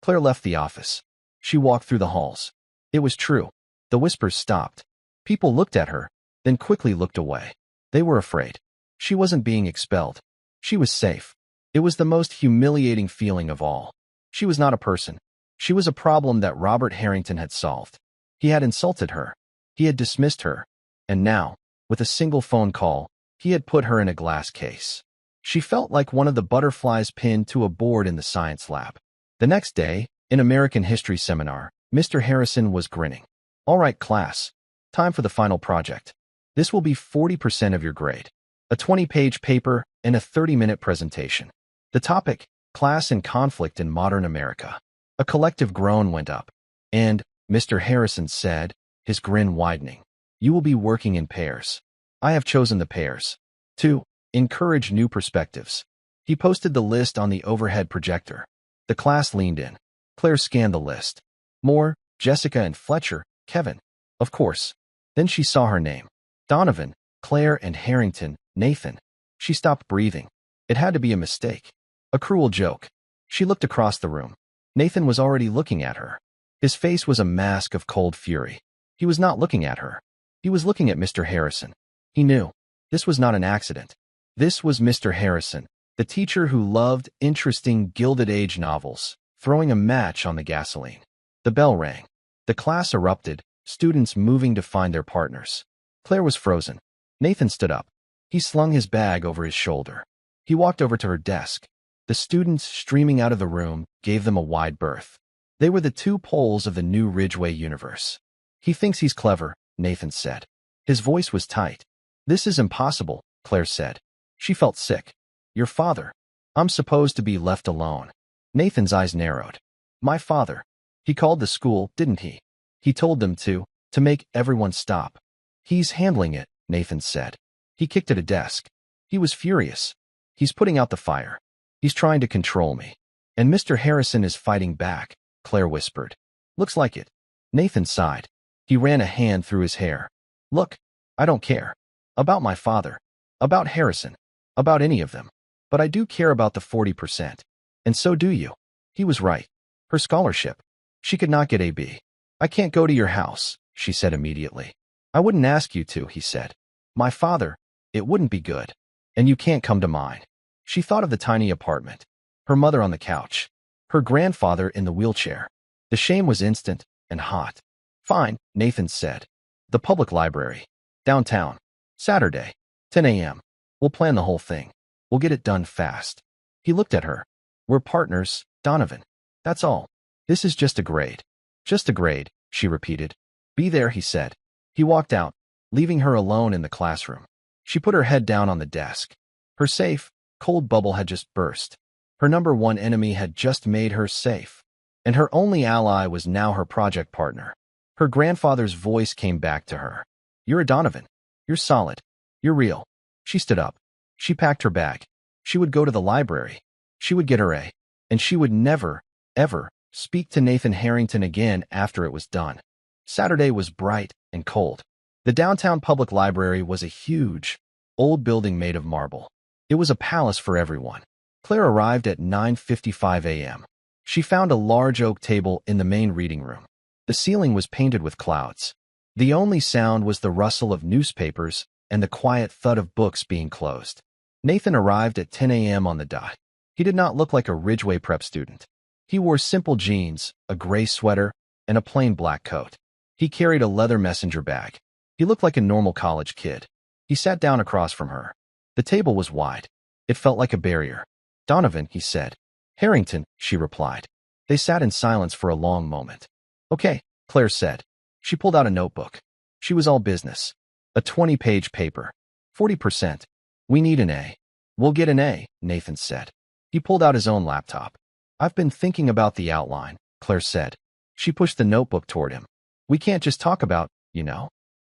Speaker 1: Claire left the office. She walked through the halls. It was true. The whispers stopped. People looked at her, then quickly looked away. They were afraid. She wasn't being expelled. She was safe. It was the most humiliating feeling of all. She was not a person. She was a problem that Robert Harrington had solved. He had insulted her. He had dismissed her. And now, with a single phone call, he had put her in a glass case. She felt like one of the butterflies pinned to a board in the science lab. The next day, in American history seminar, Mr. Harrison was grinning. All right, class. Time for the final project. This will be 40% of your grade. A 20-page paper and a 30-minute presentation. The topic, class and conflict in modern America. A collective groan went up. And, Mr. Harrison said, his grin widening, you will be working in pairs. I have chosen the pairs. 2. Encourage new perspectives. He posted the list on the overhead projector. The class leaned in. Claire scanned the list. Moore, Jessica and Fletcher, Kevin. Of course. Then she saw her name. Donovan, Claire and Harrington, Nathan. She stopped breathing. It had to be a mistake. A cruel joke. She looked across the room. Nathan was already looking at her. His face was a mask of cold fury. He was not looking at her. He was looking at Mr. Harrison. He knew. This was not an accident. This was Mr. Harrison, the teacher who loved interesting Gilded Age novels, throwing a match on the gasoline. The bell rang. The class erupted, students moving to find their partners. Claire was frozen. Nathan stood up. He slung his bag over his shoulder. He walked over to her desk. The students streaming out of the room gave them a wide berth. They were the two poles of the new Ridgeway universe. He thinks he's clever, Nathan said. His voice was tight. This is impossible, Claire said. She felt sick. Your father. I'm supposed to be left alone. Nathan's eyes narrowed. My father. He called the school, didn't he? He told them to make everyone stop. He's handling it, Nathan said. He kicked at a desk. He was furious. He's putting out the fire. He's trying to control me. And Mr. Harrison is fighting back, Claire whispered. Looks like it. Nathan sighed. He ran a hand through his hair. Look, I don't care. About my father. About Harrison. About any of them. But I do care about the 40%. And so do you. He was right. Her scholarship. She could not get a B. I can't go to your house, she said immediately. I wouldn't ask you to, he said. My father, it wouldn't be good. And you can't come to mine. She thought of the tiny apartment, her mother on the couch, her grandfather in the wheelchair. The shame was instant and hot. Fine, Nathan said. The public library. Downtown. Saturday. 10 a.m. We'll plan the whole thing. We'll get it done fast. He looked at her. We're partners, Donovan. That's all. This is just a grade. Just a grade, she repeated. Be there, he said. He walked out, leaving her alone in the classroom. She put her head down on the desk. Her safe, cold bubble had just burst. Her number one enemy had just made her safe. And her only ally was now her project partner. Her grandfather's voice came back to her. You're a Donovan. You're solid. You're real. She stood up. She packed her bag. She would go to the library. She would get her A. And she would never, ever speak to Nathan Harrington again after it was done. Saturday was bright and cold. The downtown public library was a huge, old building made of marble. It was a palace for everyone. Claire arrived at 9:55 a.m. She found a large oak table in the main reading room. The ceiling was painted with clouds. The only sound was the rustle of newspapers and the quiet thud of books being closed. Nathan arrived at 10 a.m. on the dot. He did not look like a Ridgeway prep student. He wore simple jeans, a gray sweater, and a plain black coat. He carried a leather messenger bag. He looked like a normal college kid. He sat down across from her. The table was wide. It felt like a barrier. Donovan, he said. Harrington, she replied. They sat in silence for a long moment. Okay, Claire said. She pulled out a notebook. She was all business. A 20-page paper. 40%. We need an A. We'll get an A, Nathan said. He pulled out his own laptop. I've been thinking about the outline, Claire said. She pushed the notebook toward him. We can't just talk about,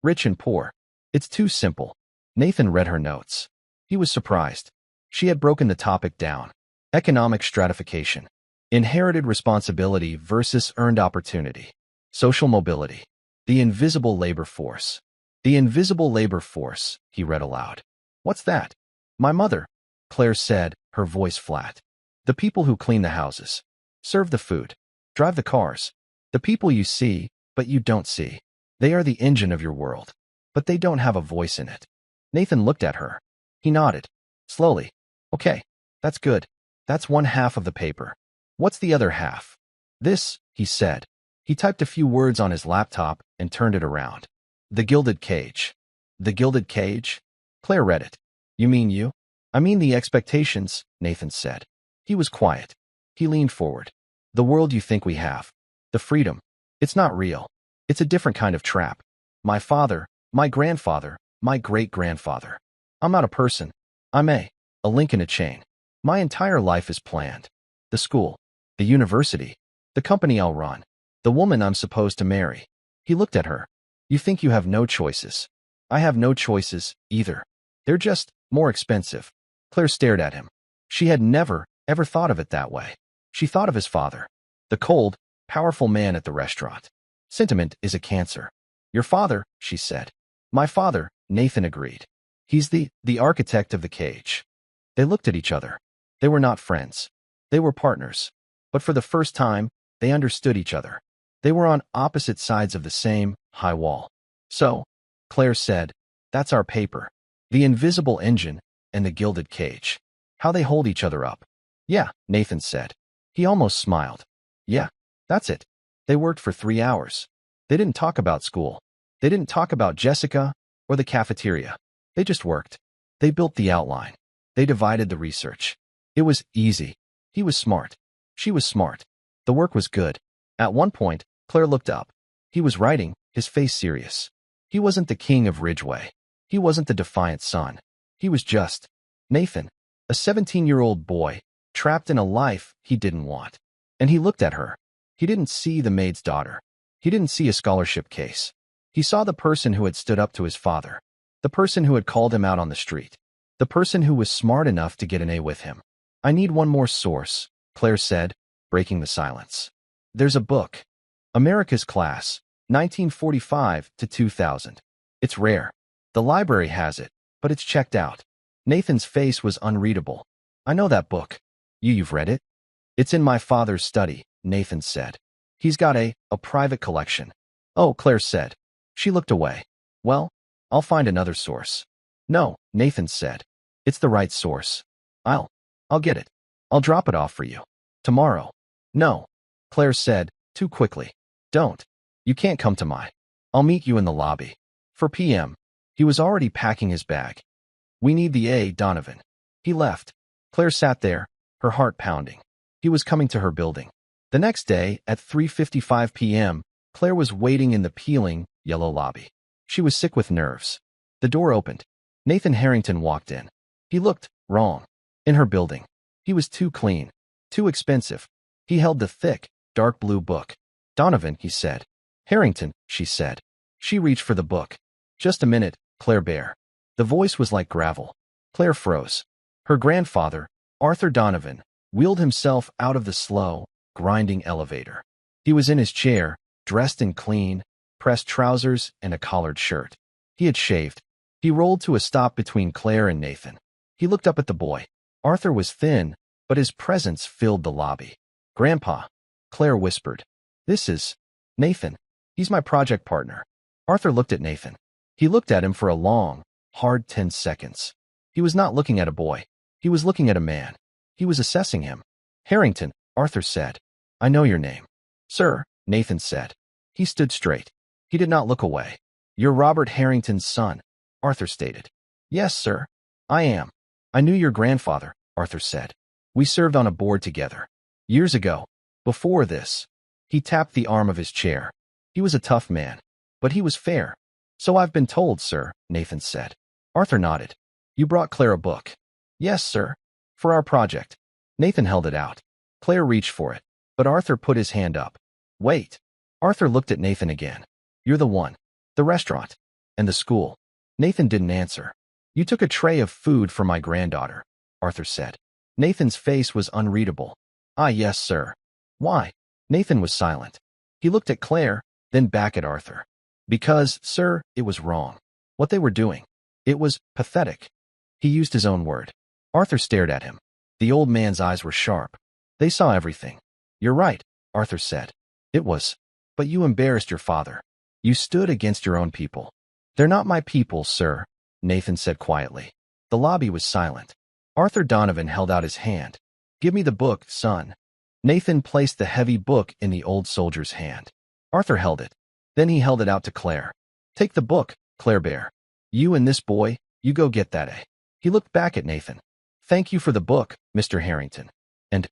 Speaker 1: rich and poor. It's too simple. Nathan read her notes. He was surprised. She had broken the topic down. Economic stratification. Inherited responsibility versus earned opportunity. Social mobility. The invisible labor force. The invisible labor force, he read aloud. What's that? My mother, Claire said, her voice flat. The people who clean the houses, serve the food, drive the cars. The people you see, but you don't see. They are the engine of your world, but they don't have a voice in it. Nathan looked at her. He nodded. Slowly. Okay, that's good. That's one half of the paper. What's the other half? This, he said. He typed a few words on his laptop and turned it around. The Gilded Cage. The Gilded Cage? Claire read it. You mean you? I mean the expectations, Nathan said. He was quiet. He leaned forward. The world you think we have. The freedom. It's not real. It's a different kind of trap. My father, my grandfather, my great-grandfather. I'm not a person. I'm a link in a chain. My entire life is planned. The school, the university, the company I'll run, the woman I'm supposed to marry. He looked at her. You think you have no choices. I have no choices, either. They're just more expensive. Claire stared at him. She had never, ever thought of it that way. She thought of his father, the cold, powerful man at the restaurant. Sentiment is a cancer. Your father, she said. My father, Nathan agreed. He's the architect of the cage. They looked at each other. They were not friends. They were partners. But for the first time, they understood each other. They were on opposite sides of the same high wall. So, Claire said, that's our paper. The invisible engine and the gilded cage. How they hold each other up. Yeah, Nathan said. He almost smiled. Yeah, that's it. They worked for 3 hours. They didn't talk about school. They didn't talk about Jessica or the cafeteria. They just worked. They built the outline. They divided the research. It was easy. He was smart. She was smart. The work was good. At one point, Claire looked up. He was writing, his face serious. He wasn't the king of Ridgeway. He wasn't the defiant son. He was just Nathan, a 17-year-old boy, trapped in a life he didn't want. And he looked at her. He didn't see the maid's daughter. He didn't see a scholarship case. He saw the person who had stood up to his father, the person who had called him out on the street, the person who was smart enough to get an A with him. I need one more source, Claire said, breaking the silence. There's a book. America's Class, 1945 to 2000. It's rare. The library has it, but it's checked out. Nathan's face was unreadable. I know that book. You've read it? It's in my father's study, Nathan said. He's got a private collection. Oh, Claire said. She looked away. Well, I'll find another source. No, Nathan said. It's the right source. I'll get it. I'll drop it off for you. Tomorrow. No, Claire said, too quickly. Don't. You can't come to my. I'll meet you in the lobby. 4 p.m. He was already packing his bag. We need the A. Donovan. He left. Claire sat there, her heart pounding. He was coming to her building. The next day, at 3:55 p.m., Claire was waiting in the peeling, yellow lobby. She was sick with nerves. The door opened. Nathan Harrington walked in. He looked wrong. In her building. He was too clean. Too expensive. He held the thick, dark blue book. Donovan, he said. Harrington, she said. She reached for the book. Just a minute, Claire Bear. The voice was like gravel. Claire froze. Her grandfather, Arthur Donovan, wheeled himself out of the slow, grinding elevator. He was in his chair, dressed in clean, pressed trousers and a collared shirt. He had shaved. He rolled to a stop between Claire and Nathan. He looked up at the boy. Arthur was thin, but his presence filled the lobby. Grandpa, Claire whispered. This is Nathan. He's my project partner. Arthur looked at Nathan. He looked at him for a long, hard 10 seconds. He was not looking at a boy. He was looking at a man. He was assessing him. Harrington, Arthur said. I know your name. Sir, Nathan said. He stood straight. He did not look away. You're Robert Harrington's son, Arthur stated. Yes, sir. I am. I knew your grandfather, Arthur said. We served on a board together. Years ago. Before this. He tapped the arm of his chair. He was a tough man. But he was fair. So I've been told, sir, Nathan said. Arthur nodded. You brought Claire a book. Yes, sir. For our project. Nathan held it out. Claire reached for it. But Arthur put his hand up. Wait. Arthur looked at Nathan again. You're the one. The restaurant. And the school. Nathan didn't answer. You took a tray of food for my granddaughter, Arthur said. Nathan's face was unreadable. Ah, yes, sir. Why? Nathan was silent. He looked at Claire, then back at Arthur. Because, sir, it was wrong. What they were doing. It was pathetic. He used his own word. Arthur stared at him. The old man's eyes were sharp. They saw everything. You're right, Arthur said. It was. But you embarrassed your father. You stood against your own people. They're not my people, sir, Nathan said quietly. The lobby was silent. Arthur Donovan held out his hand. Give me the book, son. Nathan placed the heavy book in the old soldier's hand. Arthur held it. Then he held it out to Claire. Take the book, Claire Bear. You and this boy, you go get that A. He looked back at Nathan. Thank you for the book, Mr. Harrington. And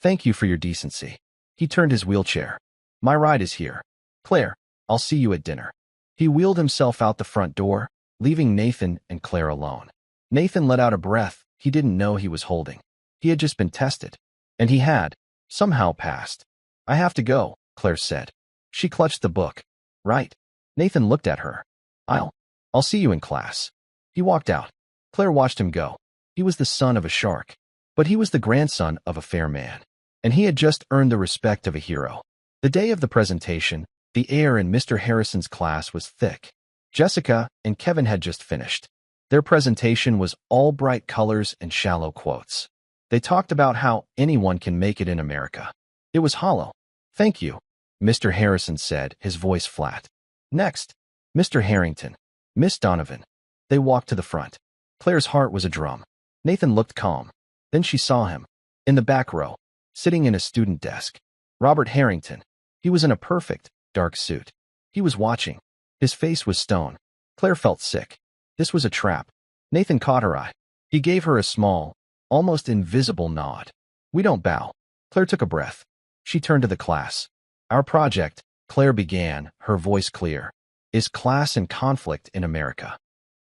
Speaker 1: thank you for your decency. He turned his wheelchair. My ride is here. Claire, I'll see you at dinner. He wheeled himself out the front door, leaving Nathan and Claire alone. Nathan let out a breath he didn't know he was holding. He had just been tested. And he had, somehow, passed. I have to go, Claire said. She clutched the book. Right. Nathan looked at her. I'll see you in class. He walked out. Claire watched him go. He was the son of a shark. But he was the grandson of a fair man. And he had just earned the respect of a hero. The day of the presentation, the air in Mr. Harrison's class was thick. Jessica and Kevin had just finished. Their presentation was all bright colors and shallow quotes. They talked about how anyone can make it in America. It was hollow. Thank you, Mr. Harrison said, his voice flat. Next, Mr. Harrington, Miss Donovan. They walked to the front. Claire's heart was a drum. Nathan looked calm. Then she saw him. In the back row, sitting in a student desk. Robert Harrington. He was in a perfect, dark suit. He was watching. His face was stone. Claire felt sick. This was a trap. Nathan caught her eye. He gave her a small, almost invisible nod. We don't bow. Claire took a breath. She turned to the class. Our project, Claire began, her voice clear, is class and conflict in America.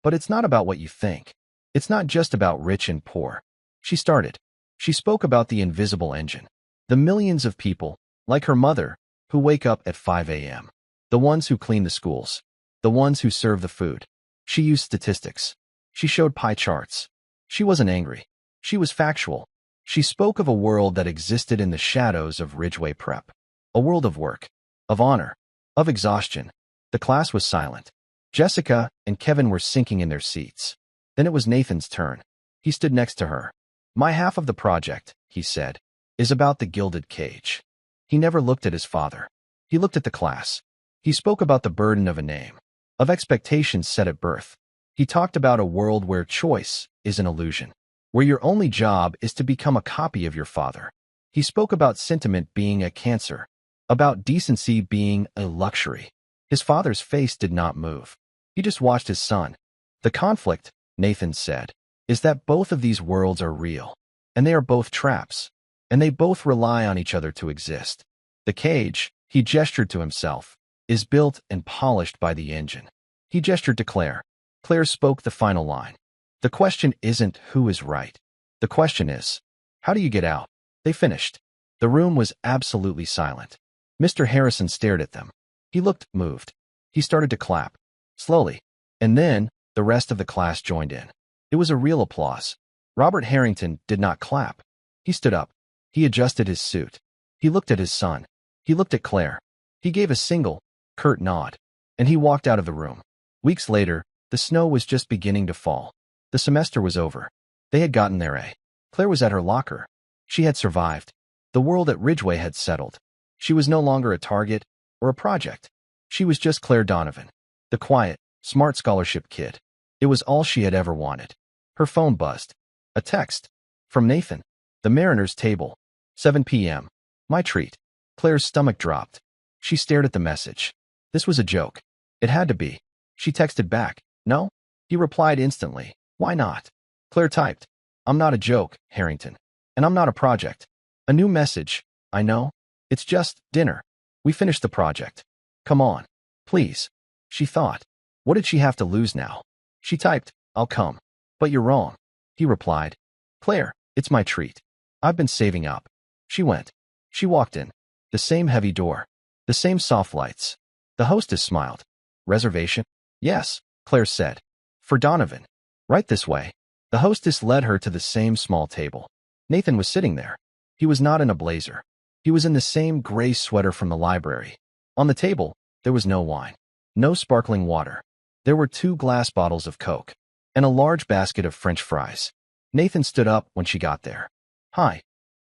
Speaker 1: But it's not about what you think. It's not just about rich and poor. She started. She spoke about the invisible engine. The millions of people, like her mother, who wake up at 5 a.m. The ones who clean the schools. The ones who serve the food. She used statistics. She showed pie charts. She wasn't angry. She was factual. She spoke of a world that existed in the shadows of Ridgeway Prep. A world of work, of honor, of exhaustion. The class was silent. Jessica and Kevin were sinking in their seats. Then it was Nathan's turn. He stood next to her. My half of the project, he said, is about the gilded cage. He never looked at his father. He looked at the class. He spoke about the burden of a name, of expectations set at birth. He talked about a world where choice is an illusion, where your only job is to become a copy of your father. He spoke about sentiment being a cancer, about decency being a luxury. His father's face did not move. He just watched his son. The conflict, Nathan said, is that both of these worlds are real, and they are both traps, and they both rely on each other to exist. The cage, he gestured to himself, is built and polished by the engine. He gestured to Claire. Claire spoke the final line. The question isn't who is right. The question is, how do you get out? They finished. The room was absolutely silent. Mr. Harrison stared at them. He looked moved. He started to clap, slowly, and then the rest of the class joined in. It was a real applause. Robert Harrington did not clap. He stood up. He adjusted his suit. He looked at his son. He looked at Claire. He gave a single, curt nod, and he walked out of the room. Weeks later, the snow was just beginning to fall. The semester was over. They had gotten their A. Claire was at her locker. She had survived. The world at Ridgeway had settled. She was no longer a target or a project. She was just Claire Donovan, the quiet, smart scholarship kid. It was all she had ever wanted. Her phone buzzed. A text. From Nathan. The Mariners table. 7 p.m. My treat. Claire's stomach dropped. She stared at the message. This was a joke. It had to be. She texted back. No? He replied instantly. Why not? Claire typed. I'm not a joke, Harrington. And I'm not a project. A new message. I know. It's just dinner. We finished the project. Come on. Please. She thought. What did she have to lose now? She typed, I'll come. But you're wrong. He replied. Claire, it's my treat. I've been saving up. She went. She walked in. The same heavy door. The same soft lights. The hostess smiled. Reservation? Yes, Claire said. For Donovan. Right this way. The hostess led her to the same small table. Nathan was sitting there. He was not in a blazer. He was in the same gray sweater from the library. On the table, there was no wine. No sparkling water. There were 2 glass bottles of Coke and a large basket of French fries. Nathan stood up when she got there. Hi.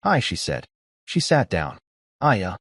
Speaker 1: Hi, she said. She sat down. I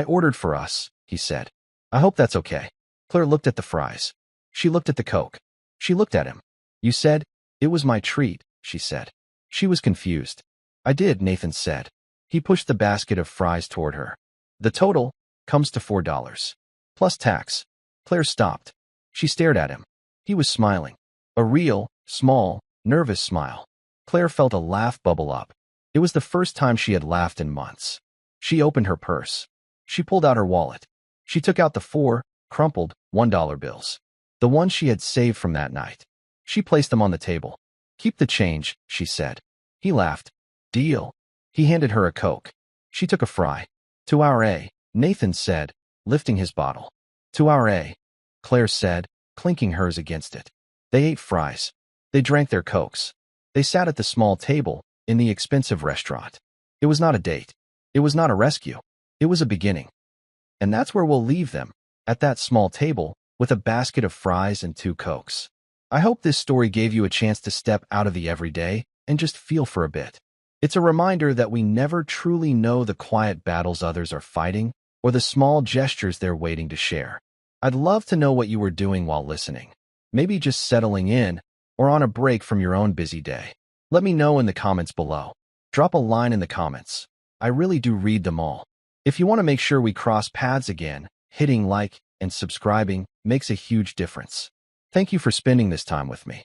Speaker 1: ordered for us, he said. I hope that's okay. Claire looked at the fries. She looked at the Coke. She looked at him. You said, it was my treat, she said. She was confused. I did, Nathan said. He pushed the basket of fries toward her. The total comes to $4. Plus tax. Claire stopped. She stared at him. He was smiling. A real, small, nervous smile. Claire felt a laugh bubble up. It was the first time she had laughed in months. She opened her purse. She pulled out her wallet. She took out the 4 crumpled $1 bills. The ones she had saved from that night. She placed them on the table. Keep the change, she said. He laughed. Deal. He handed her a Coke. She took a fry. To our A, Nathan said, lifting his bottle. To our A, Claire said, clinking hers against it. They ate fries. They drank their Cokes. They sat at the small table in the expensive restaurant. It was not a date. It was not a rescue. It was a beginning. And that's where we'll leave them, at that small table, with a basket of fries and 2 Cokes. I hope this story gave you a chance to step out of the everyday and just feel for a bit. It's a reminder that we never truly know the quiet battles others are fighting or the small gestures they're waiting to share. I'd love to know what you were doing while listening. Maybe just settling in or on a break from your own busy day. Let me know in the comments below. Drop a line in the comments. I really do read them all. If you want to make sure we cross paths again, hitting like and subscribing makes a huge difference. Thank you for spending this time with me.